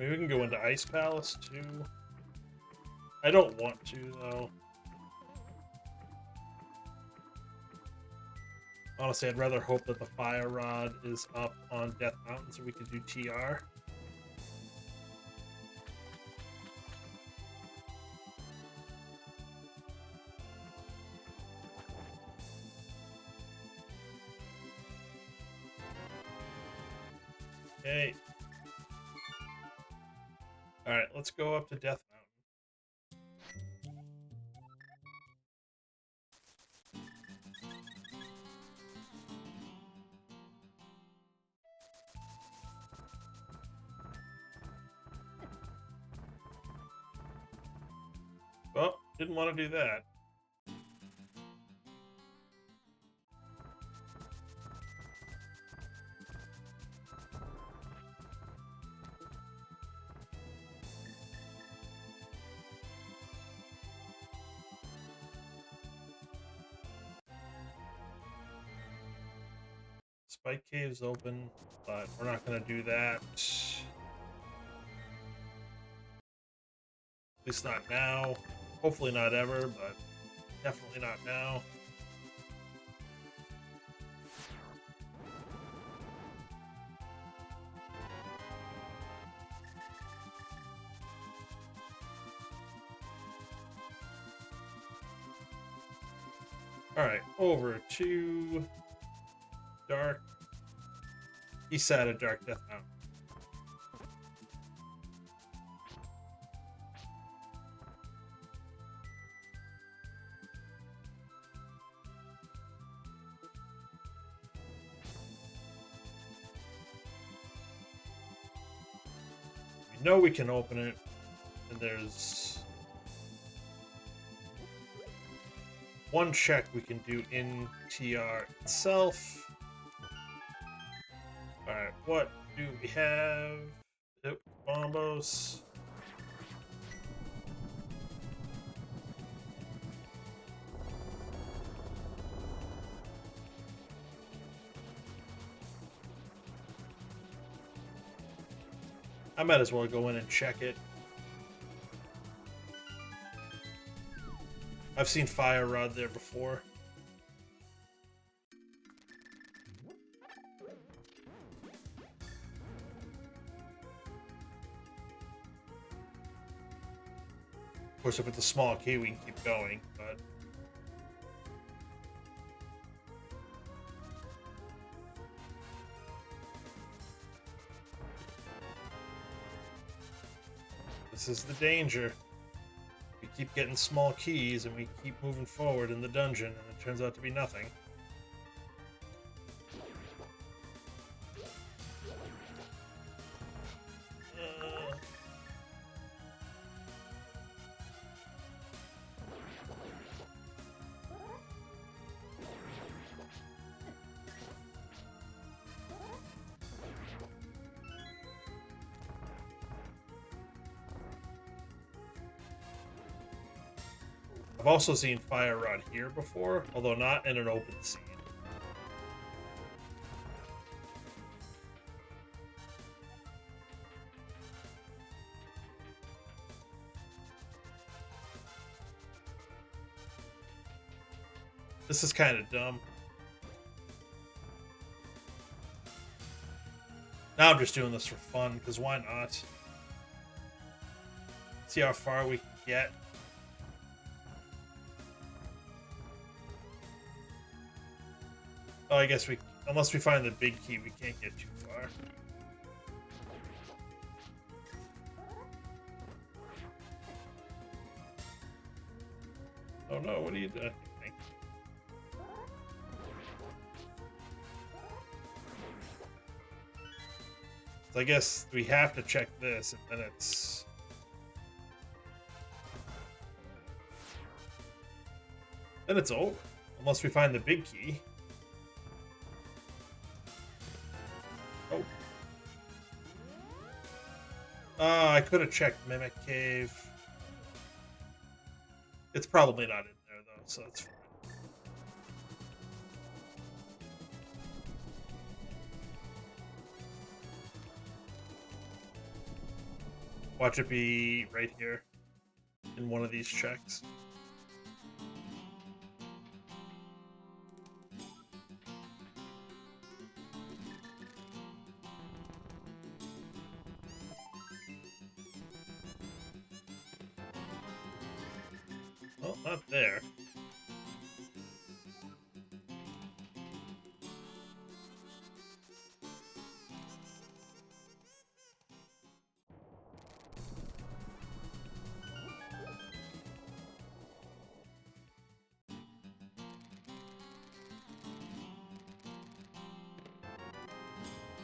Maybe we can go into Ice Palace too. I don't want to though. Honestly, I'd rather hope that the Fire Rod is up on Death Mountain so we can do TR. Okay. Alright, let's go up to Death Mountain. Oh, didn't want to do that. Spike Cave's open, but we're not going to do that. At least not now. Hopefully not ever, but definitely not now. Alright, over to Dark. East side of Dark Death Mountain. We know we can open it, and there's one check we can do in TR itself. Alright, what do we have? Yep, Bombos. I might as well go in and check it. I've seen Fire Rod there before. Of course, if it's a small key, we can keep going, but... This is the danger. We keep getting small keys, and we keep moving forward in the dungeon, and it turns out to be nothing. I've also seen Fire Rod here before, although not in an open scene. This is kind of dumb. Now I'm just doing this for fun, because why not? See how far we can get. Oh, I guess unless we find the big key, we can't get too far. Oh no, what are you doing? So I guess we have to check this, and then it's... Then it's over. Unless we find the big key. Oh. I could have checked Mimic Cave. It's probably not in there, though, so that's fine. Watch it be right here in one of these checks. Well, not there.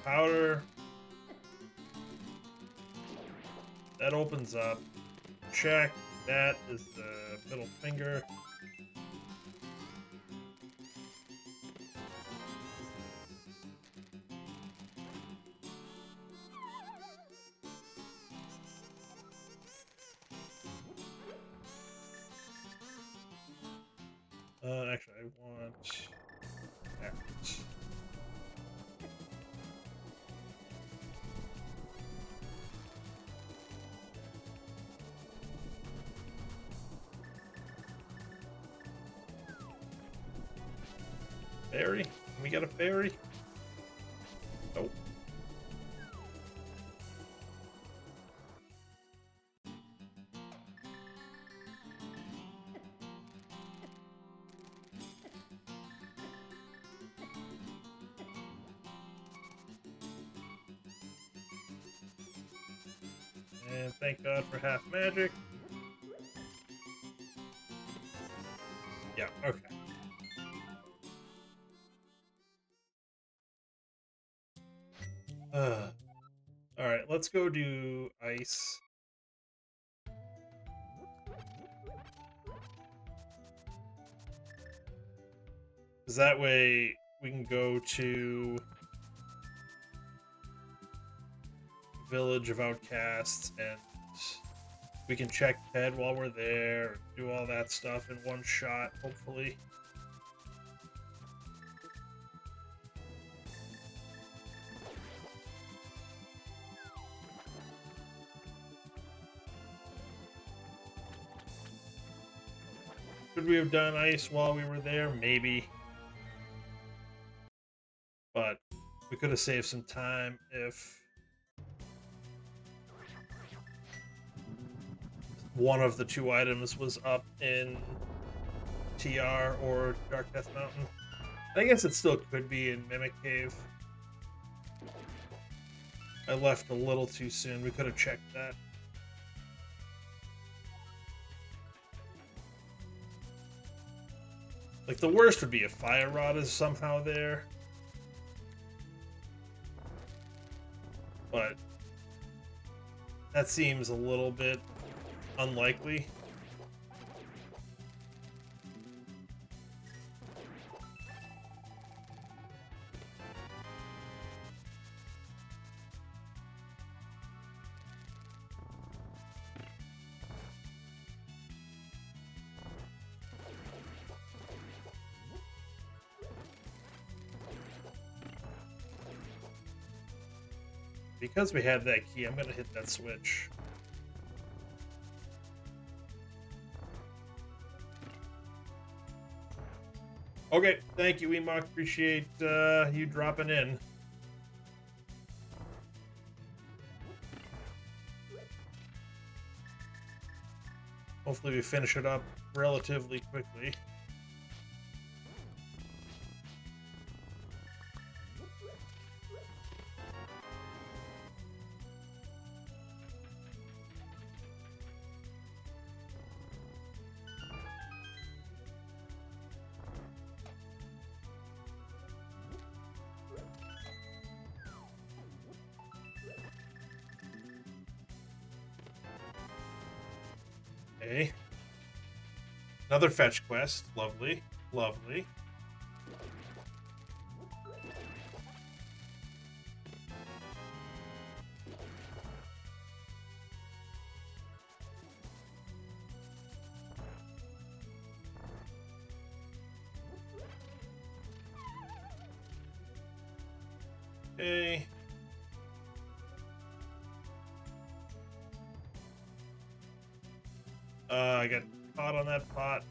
Powder. That opens up. Check. That is the middle finger. Actually, I want that. Fairy? Can we get a fairy? Nope. And thank God for half magic. Yeah, okay. Alright, let's go do ice. Because that way we can go to Village of Outcasts and we can check Ted while we're there, do all that stuff in one shot, hopefully. Could we have done ice while we were there? Maybe. But we could have saved some time if one of the two items was up in TR or Dark Death Mountain. I guess it still could be in Mimic Cave. I left a little too soon. We could have checked that. Like, the worst would be if Fire Rod is somehow there. But that seems a little bit unlikely. Because we had that key, I'm going to hit that switch. Okay, thank you, Emok. Appreciate you dropping in. Hopefully we finish it up relatively quickly. Okay. Another fetch quest. Lovely. Lovely. Okay. I got caught on that pot.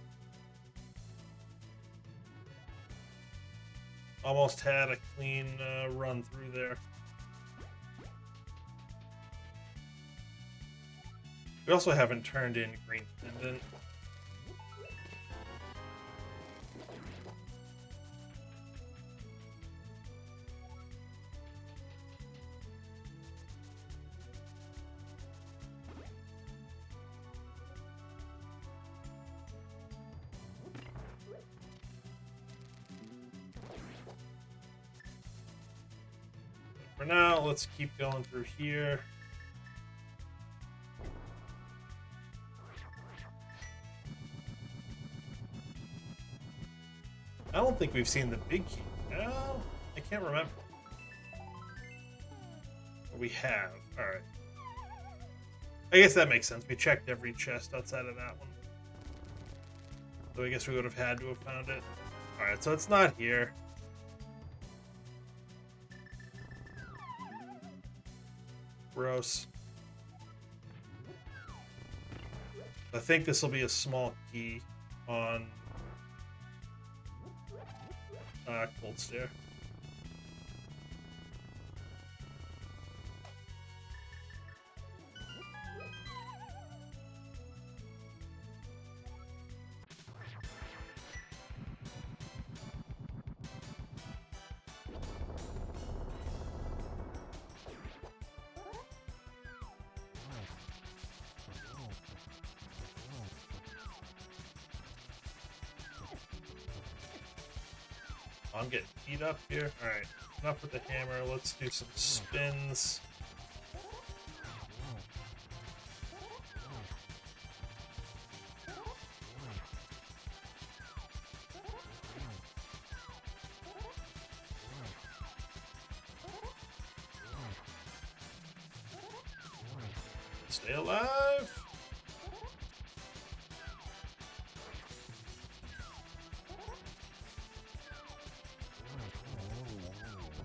Almost had a clean run through there. We also haven't turned in Green Pendant. For now, let's keep going through here. I don't think we've seen the big key. Well, I can't remember. We have. Alright. I guess that makes sense. We checked every chest outside of that one. So I guess we would have had to have found it. Alright, so it's not here. Gross. I think this will be a small key on Cold Stare. I'm getting beat up here. Alright, enough with the hammer. Let's do some spins. Stay alive.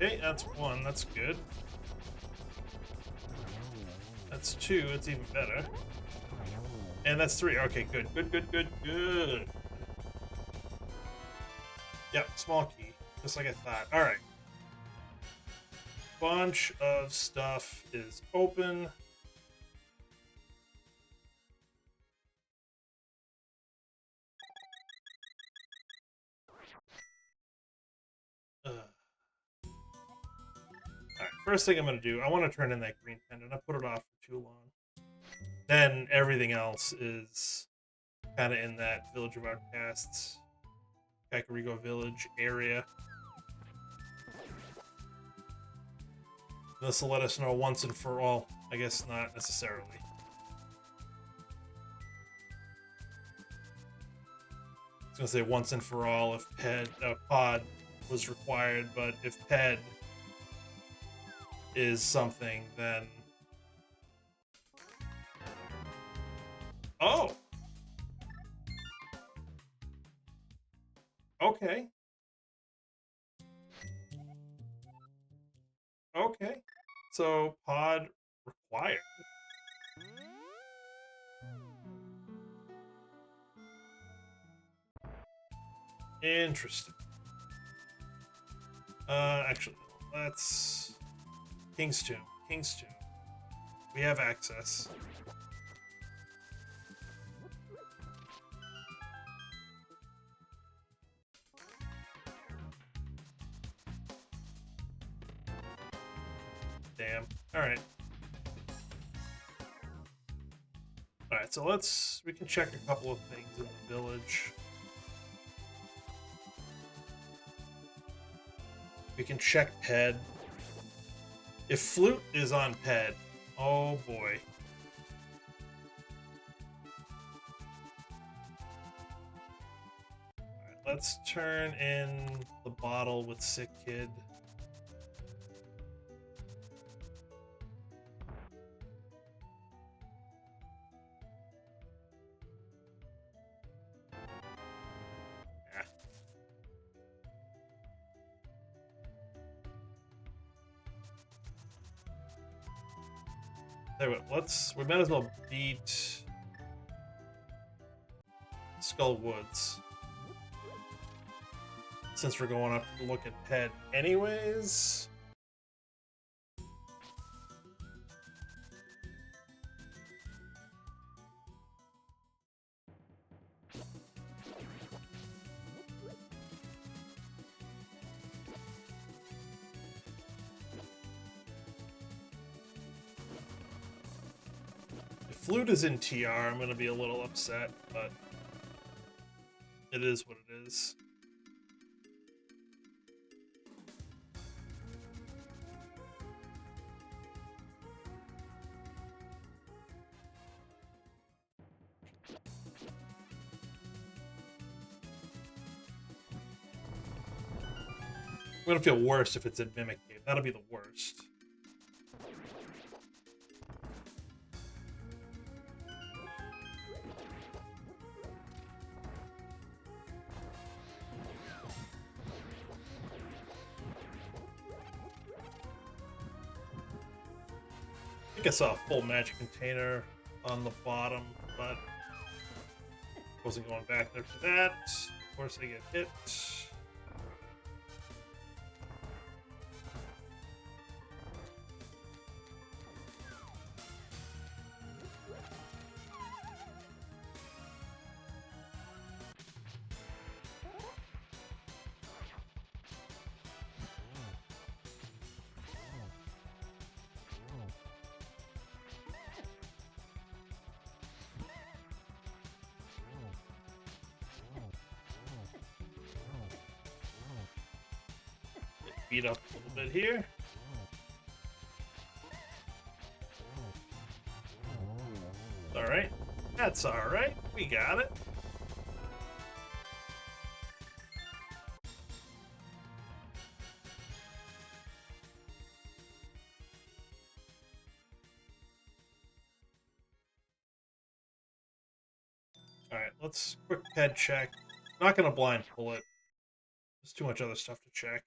Okay, that's one. That's good. That's two. It's even better. And that's three. Okay, good. Good. Yep, small key. Just like I thought. Alright. Bunch of stuff is open. Alright, first thing I'm going to do, I want to turn in that green pendant. I put it off for too long. Then everything else is kind of in that Village of Outcasts, Kakariko Village area. This will let us know once and for all. I guess not necessarily. I was going to say once and for all if Pod was required, but if Ped is something, then... Oh! Okay. Okay. So, Pod required. Interesting. Actually, let's... King's Tomb. We have access. Damn. Alright. Alright, so we can check a couple of things in the village. We can check Ped. If Flute is on Ped, oh boy. Alright, let's turn in the bottle with Sick Kid. We might as well beat Skull Woods. Since we're going up to look at Head anyways. If Flute is in TR, I'm going to be a little upset, but it is what it is. I'm gonna feel worse if it's in Mimic Cave. That'll be the worst. I think I saw a full magic container on the bottom, but wasn't going back there for that. Of course, I get hit. Beat up a little bit here. Alright. That's alright. We got it. Alright, let's quick head check. Not gonna blind pull it. There's too much other stuff to check.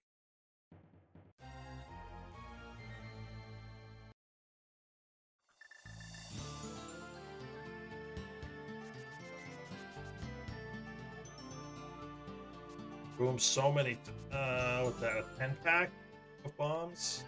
Boom, so many, what's that, a 10-pack of bombs?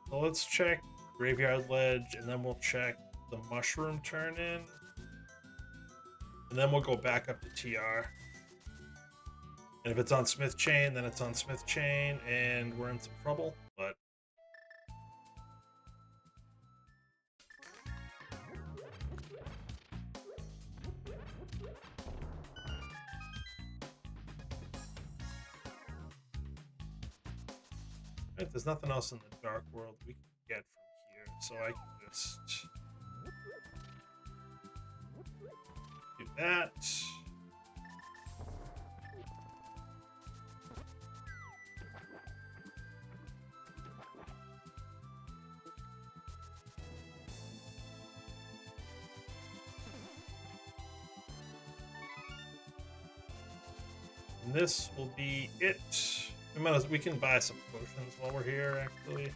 So let's check Graveyard Ledge, and then we'll check the Mushroom Turn-In. And then we'll go back up to TR. And if it's on Smith Chain, then it's on Smith Chain, and we're in some trouble, but... Right, there's nothing else in the Dark World we can get from here, so I can just do that. And this will be it. We can buy some potions while we're here, actually.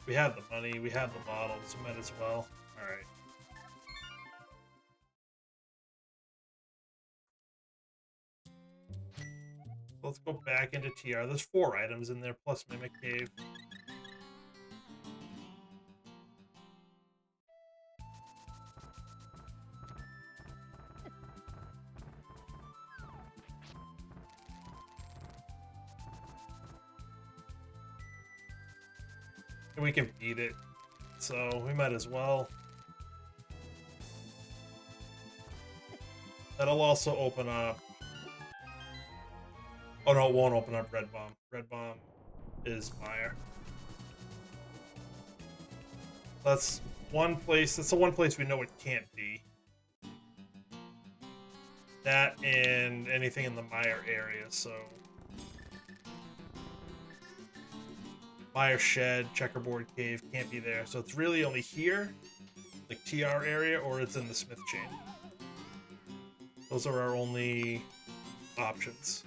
We have the money, we have the bottles, we might as well. Alright. Let's go back into TR. There's 4 items in there, plus Mimic Cave. And we can beat it. so we might as well. That'll also open up. Oh no, it won't open up Red Bomb. Red Bomb is Mire. That's one place. That's the one place we know it can't be. That and anything in the Mire area, so Mire Shed, Checkerboard Cave can't be there. So it's really only here, like TR area, or it's in the Smith Chain. Those are our only options.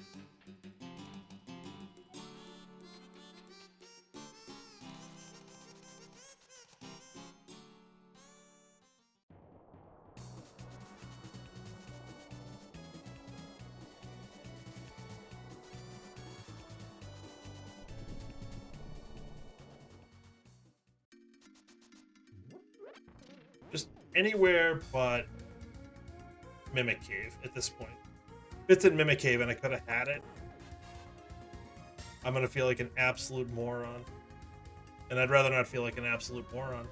Just anywhere but Mimic Cave at this point. If it's in Mimic Cave and I could have had it, I'm gonna feel like an absolute moron. And I'd rather not feel like an absolute moron.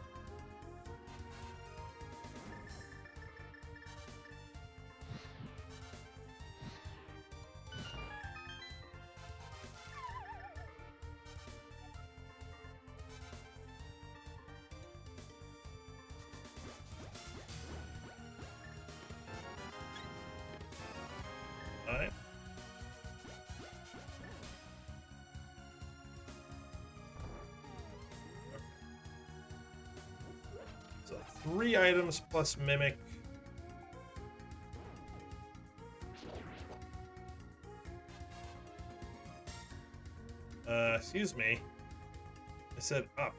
Alright. So 3 items plus Mimic. Excuse me. I said up.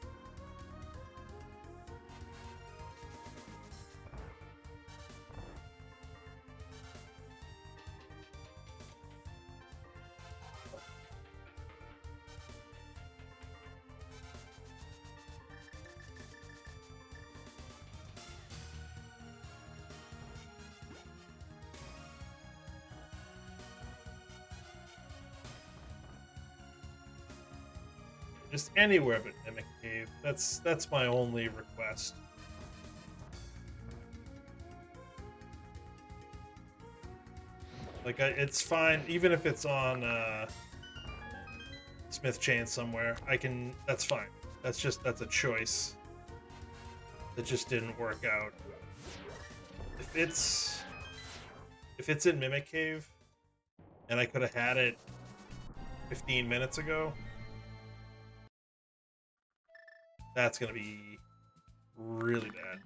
Just anywhere but Mimic Cave. That's my only request. Like, it's fine, even if it's on Smith Chain somewhere. That's fine. That's a choice that just didn't work out. If it's in Mimic Cave, and I could have had it 15 minutes ago, that's gonna be really bad.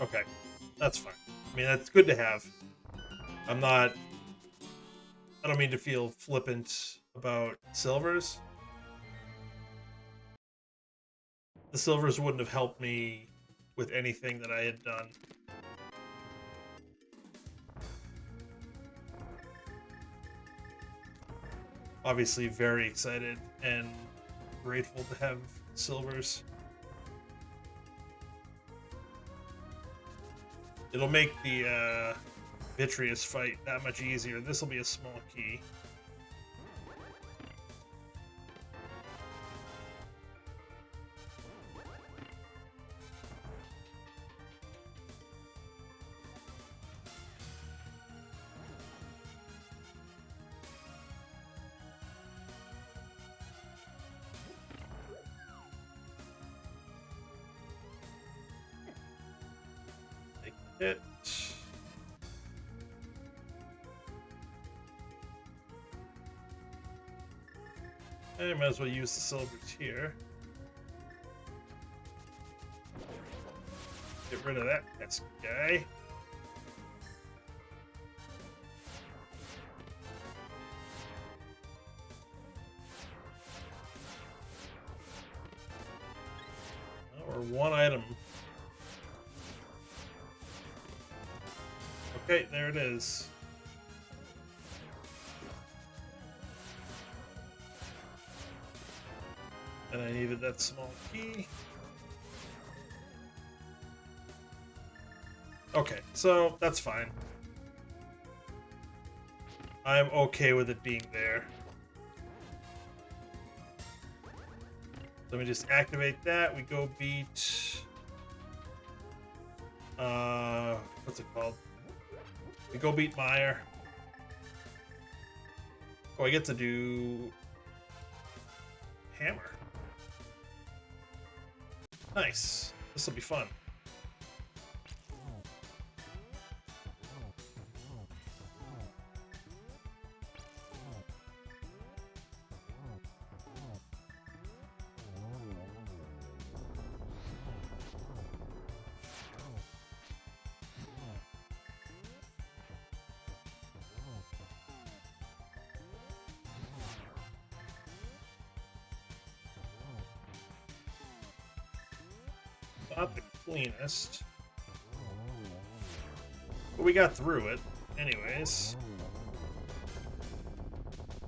Okay, that's fine. I mean, that's good to have. I don't mean to feel flippant about silvers. The silvers wouldn't have helped me with anything that I had done. Obviously very excited and grateful to have silvers. It'll make the Vitreous fight that much easier. This will be a small key. It. I might as well use the silvers here. Get rid of that pesky guy. Or one item. Okay, there it is. And I needed that small key. Okay, so that's fine. I'm okay with it being there. Let me just activate that. We go beat... what's it called? We go beat Meyer. Oh, I get to do... Hammer. Nice. This will be fun. Not the cleanest. But we got through it. Anyways.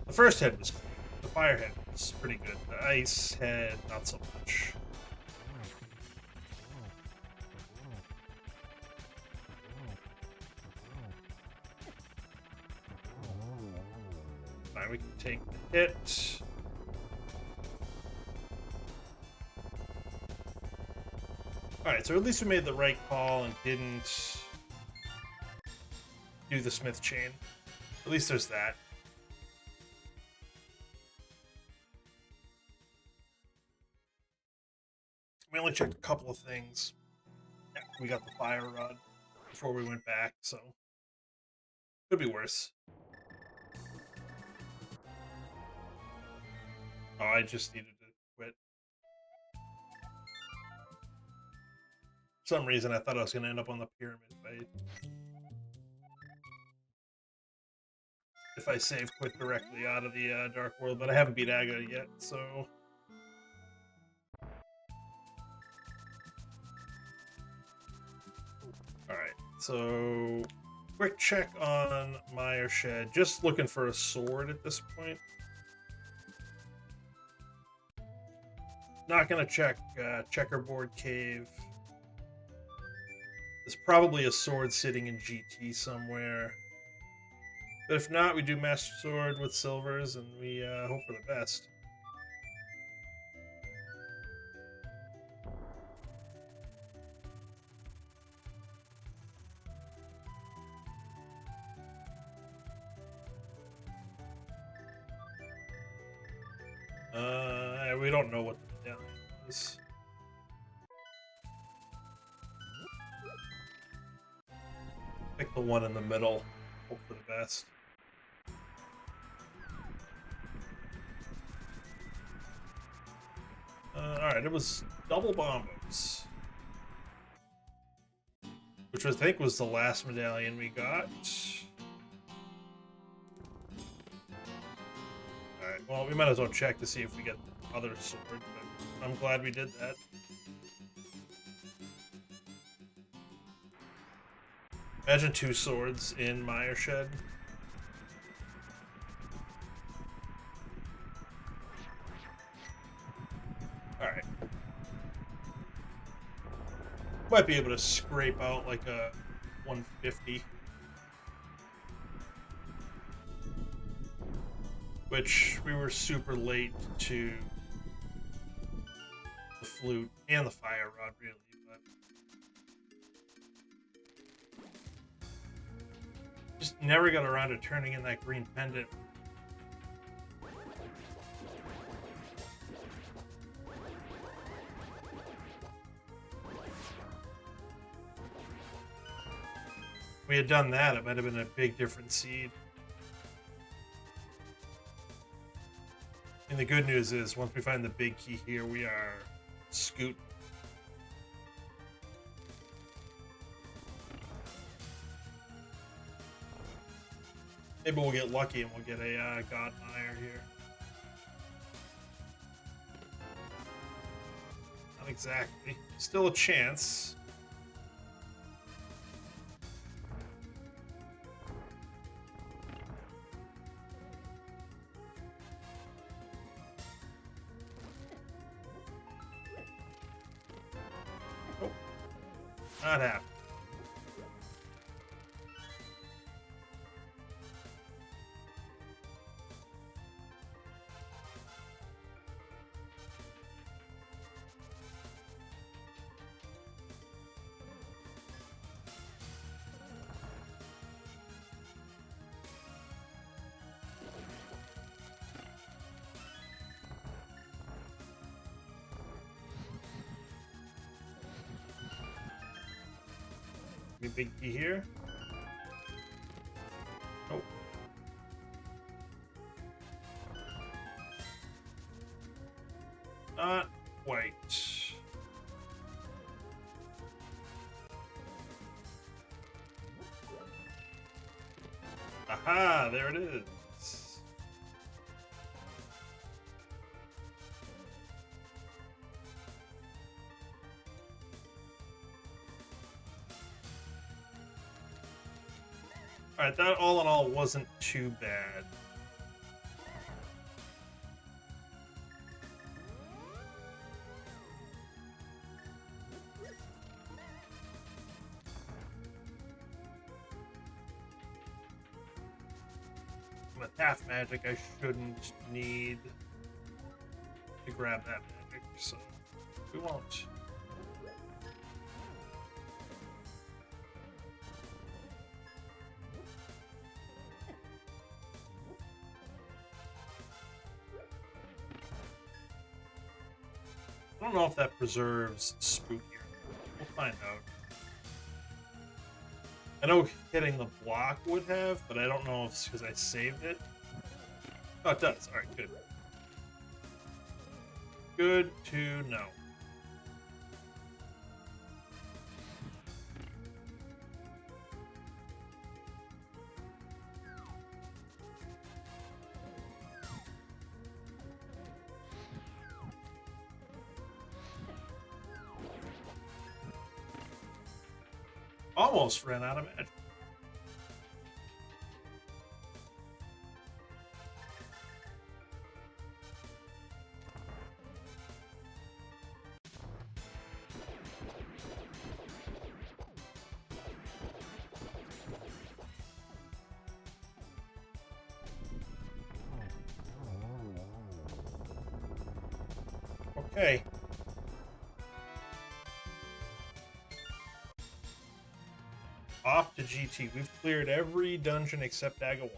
The first head was clean. The fire head was pretty good. The ice head, not so much. Fine, we can take the hit. Alright, so at least we made the right call and didn't do the Smith chain. At least there's that. We only checked a couple of things. Yeah, we got the fire rod before we went back, so could be worse. Oh, I just needed to quit. For some reason, I thought I was going to end up on the pyramid if I save quit directly out of the Dark World, but I haven't beat Aga yet, so... Alright, so... Quick check on Meyer Shed. Just looking for a sword at this point. Not gonna check Checkerboard Cave. There's probably a sword sitting in GT somewhere. But if not, we do Master Sword with silvers, and we hope for the best. We don't know what the medallion is. Pick the one in the middle. Hope for the best. Alright, it was double bombos. Which I think was the last medallion we got. Alright, well, we might as well check to see if we get the other sword, but I'm glad we did that. Imagine 2 swords in Meyer Shed. Alright. Might be able to scrape out like a 150. Which we were super late to the flute and the fire rod, really, but just never got around to turning in that green pendant. If we had done that, it might have been a big different seed. And the good news is, once we find the big key here, we are scooting. Maybe we'll get lucky and we'll get a God Meyer here. Not exactly. Still a chance. Not happening. Maybe big key here. Nope. Not quite. Aha, there it is. Alright, that all in all wasn't too bad. With half magic, I shouldn't need to grab that magic, so we won't. I don't know if that preserves spookier. We'll find out. I know hitting the block would have, but I don't know if it's because I saved it. Oh, it does. Alright, good. Good to know. Almost ran out of magic. Okay. Off to GT. We've cleared every dungeon except Aga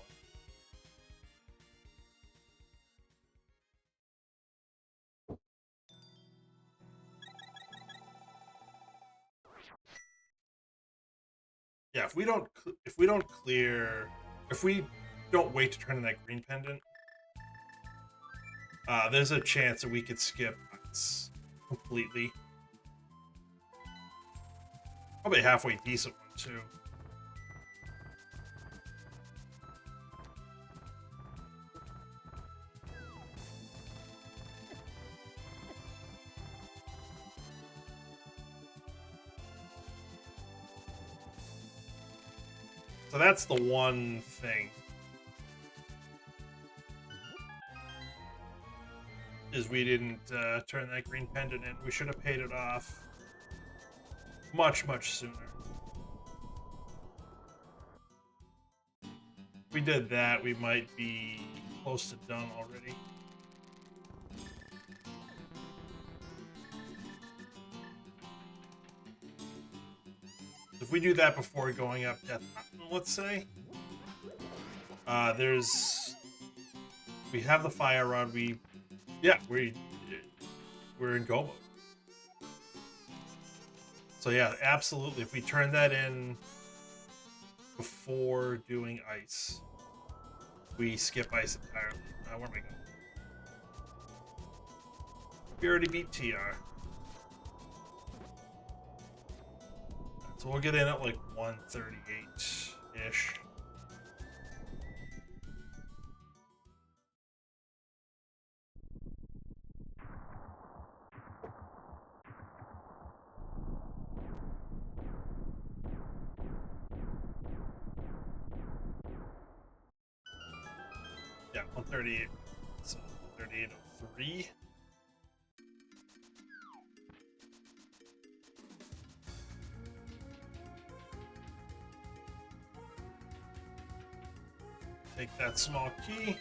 1. Yeah, if we don't wait to turn in that green pendant, there's a chance that we could skip ice completely. Probably a halfway decent one too. So that's the one thing. Is we didn't turn that green pendant in. We should have paid it off much, much sooner. If we did that, we might be close to done already. If we do that before going up Death Mountain, let's say, we have the fire rod. We're in go mode. So yeah, absolutely. If we turn that in before doing ice, we skip ice entirely. Where am I going? We already beat TR. So we'll get in at like 138-ish. Yeah, 138. So 3803. Take that small key.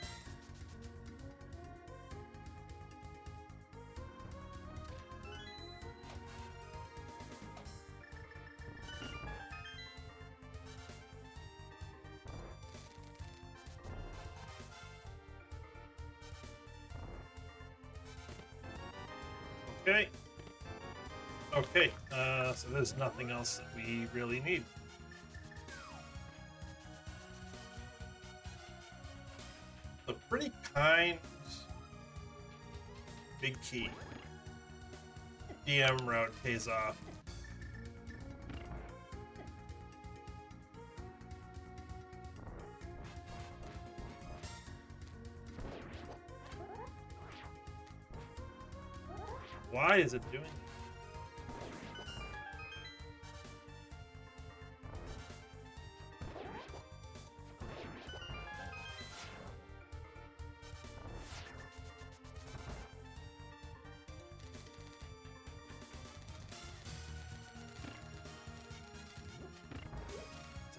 Okay. Okay, so there's nothing else that we really need. behind Big Key. DM route pays off. Why is it doing that?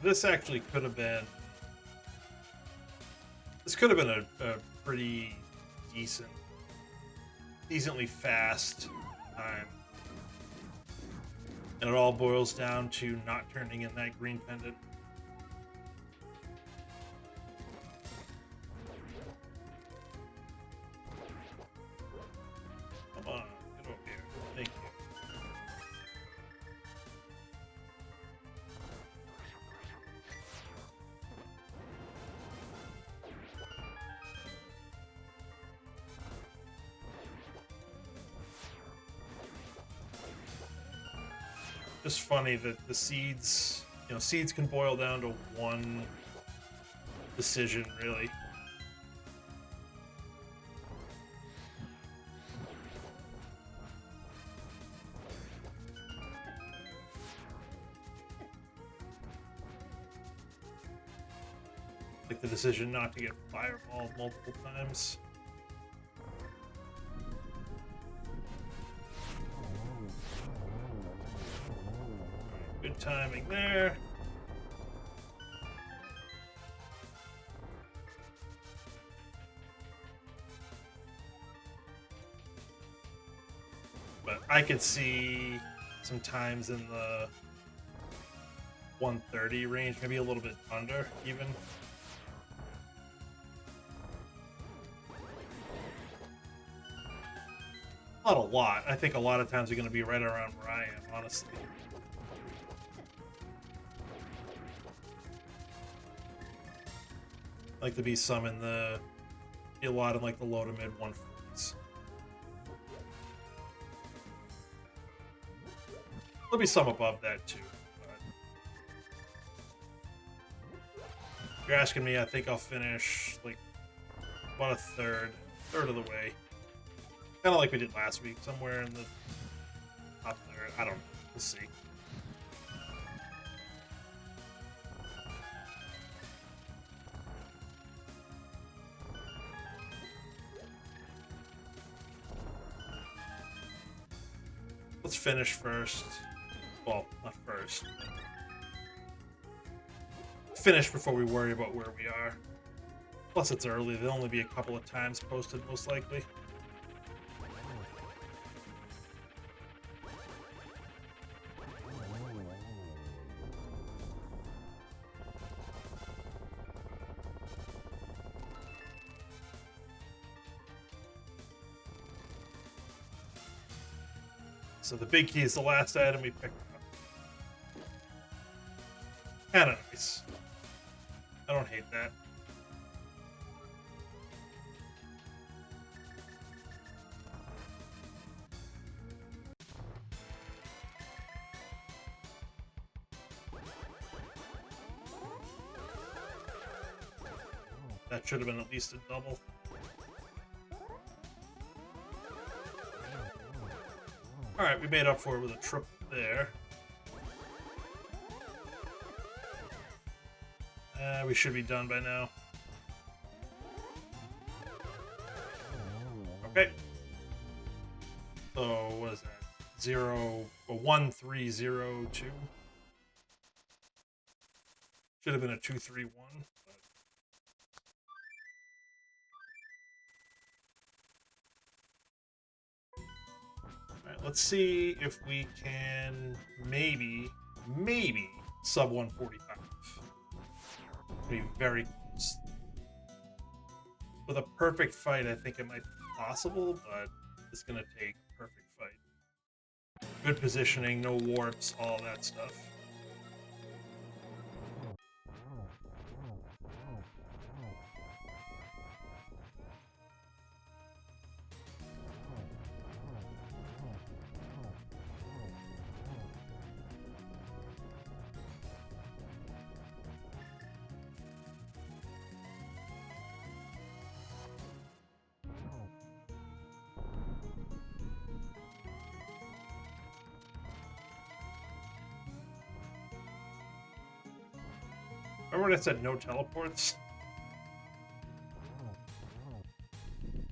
This actually could have been. This could have been a pretty decently fast time, and it all boils down to not turning in that green pendant. Come on, get over here. Thank you. Just funny that the seeds, seeds can boil down to one decision, really. Like the decision not to get fireball multiple times. Good timing there. But I could see some times in the 130 range, maybe a little bit under even. Not a lot. I think a lot of times are going to be right around where I am, honestly. Like to be some in a lot in like the low to mid 140s. There'll be some above that too. But if you're asking me, I think I'll finish like about a third of the way. Kind of like we did last week, somewhere in the top third. I don't know. We'll see. Let's finish first. Well, not first. Finish before we worry about where we are. Plus, it's early. There'll only be a couple of times posted, most likely. So the big key is the last item we picked up. Kinda nice. I don't hate that. That should have been at least a double. Alright, we made up for it with a triple there. We should be done by now. Okay. So, what is that? 1302. Should have been a 231. Let's see if we can maybe sub 145. Be very close. With a perfect fight, I think it might be possible, but it's gonna take a perfect fight. Good positioning, no warps, all that stuff. Remember when I said no teleports?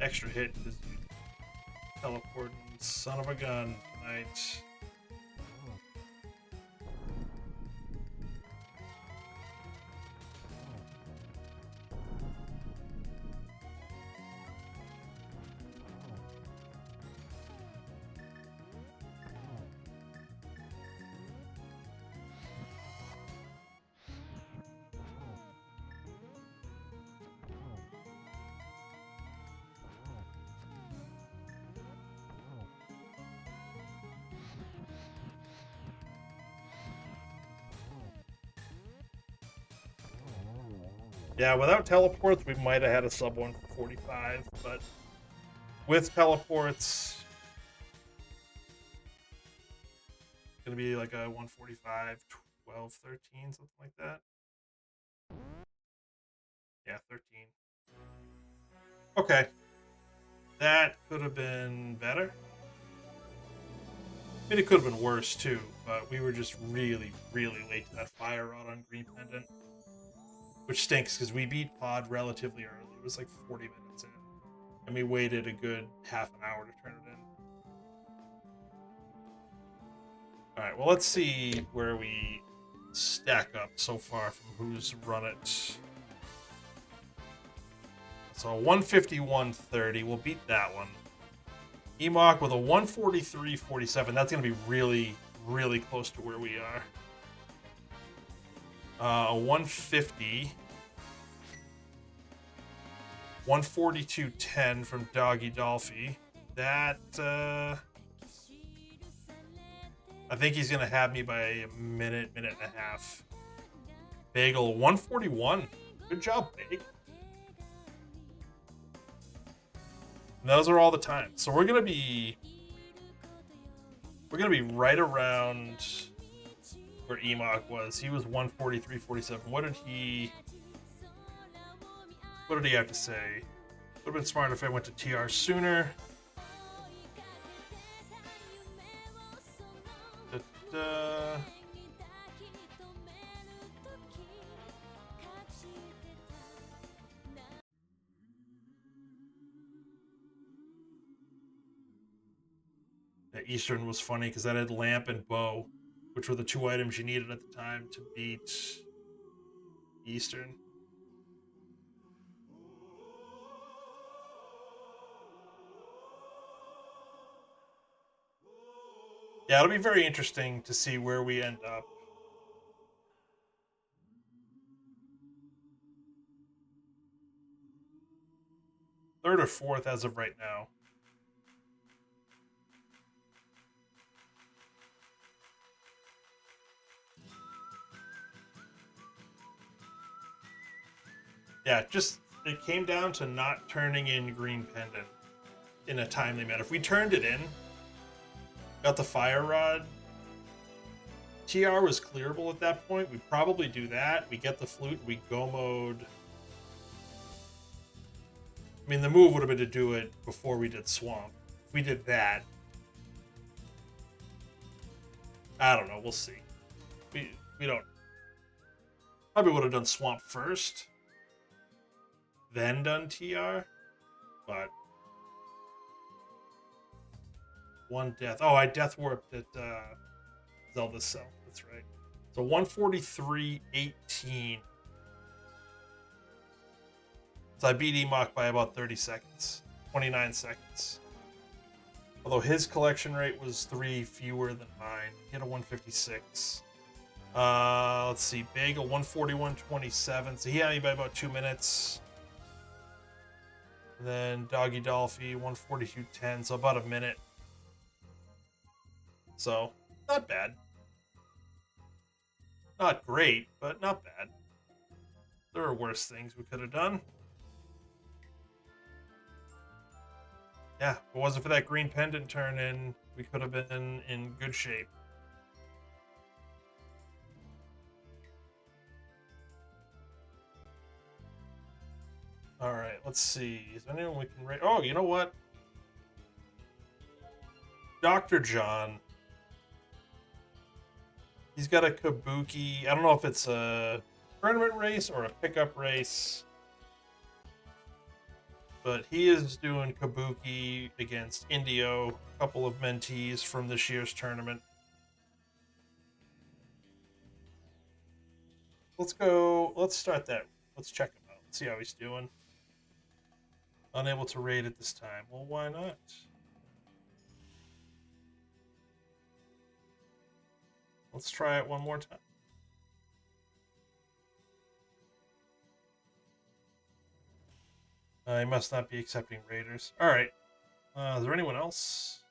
Extra hit because you teleporting, son of a gun, tonight. Yeah, without teleports, we might have had a sub 145, but with teleports, it's going to be like a 145, 12, 13, something like that. Yeah, 13. Okay. That could have been better. I mean, it could have been worse too, but we were just really, really late to that fire rod on Green Pendant. Which stinks because we beat Pod relatively early. It was like 40 minutes in. And we waited a good half an hour to turn it in. Alright, well, let's see where we stack up so far from who's run it. So 151.30. We'll beat that one. Emok with a 143.47. That's going to be really, really close to where we are. A 150. 142.10 from Doggy Dolphy. That, I think he's going to have me by a minute and a half. Bagel, 141. Good job, Bagel. And those are all the times. So we're going to be right around where Emok was. He was 143.47. What did he have to say? Would have been smart if I went to TR sooner. Da-da. Yeah, Eastern was funny because that had Lamp and Bow, which were the two items you needed at the time to beat Eastern. Yeah, it'll be very interesting to see where we end up. Third or fourth as of right now. Yeah, just it came down to not turning in Green Pendant in a timely manner. If we turned it in, got the Fire Rod, TR was clearable at that point. We probably do that. We get the flute, we go mode. I mean, the move would have been to do it before we did Swamp. If we did that, I don't know. We'll see. We don't. Probably would have done Swamp first, then done TR, but one death. Oh, I death warped at Zelda's Cell. That's right. So 143.18. So I beat Emok by about 30 seconds, 29 seconds. Although his collection rate was 3 fewer than mine. He had a 156. Let's see. Bagel, 141.27. So he had me by about 2 minutes. And then Doggy Dolphy, 142.10. So about a minute. So, not bad. Not great, but not bad. There are worse things we could have done. Yeah, if it wasn't for that Green Pendant turn in, we could have been in good shape. Alright, let's see. Is there anyone we can rate? Oh, you know what? Dr. John. He's got a Kabuki. I don't know if it's a tournament race or a pickup race. But he is doing Kabuki against Indio, a couple of mentees from this year's tournament. Let's start that. Let's check him out. See how he's doing. Unable to raid at this time. Well, why not? Let's try it one more time. He must not be accepting raiders. All right. Is there anyone else?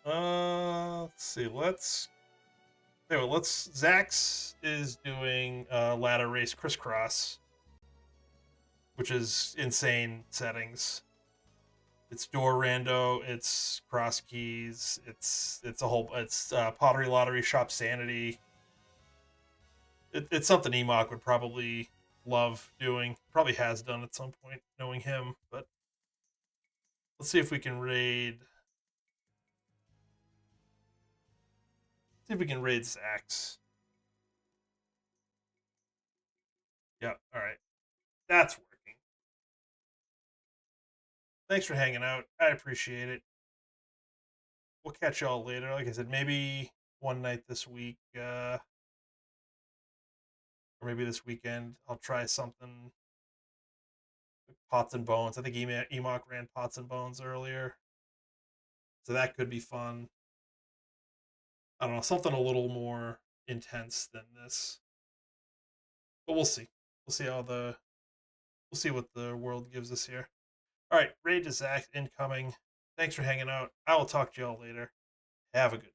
Let's see. Zax is doing ladder race crisscross, which is insane settings. It's door rando, it's cross keys, it's pottery lottery shop sanity. It's something Emok would probably love doing. Probably has done at some point, knowing him. But let's see if we can raid. See if we can raid Zax. Yep. All right. That's working. Thanks for hanging out. I appreciate it. We'll catch y'all later. Like I said, maybe one night this week, or maybe this weekend, I'll try something. Pots and Bones. I think Emok ran Pots and Bones earlier, so that could be fun. I don't know, something a little more intense than this, but we'll see. We'll see what the world gives us here. All right, Raid to Zach incoming. Thanks for hanging out. I will talk to y'all later. Have a good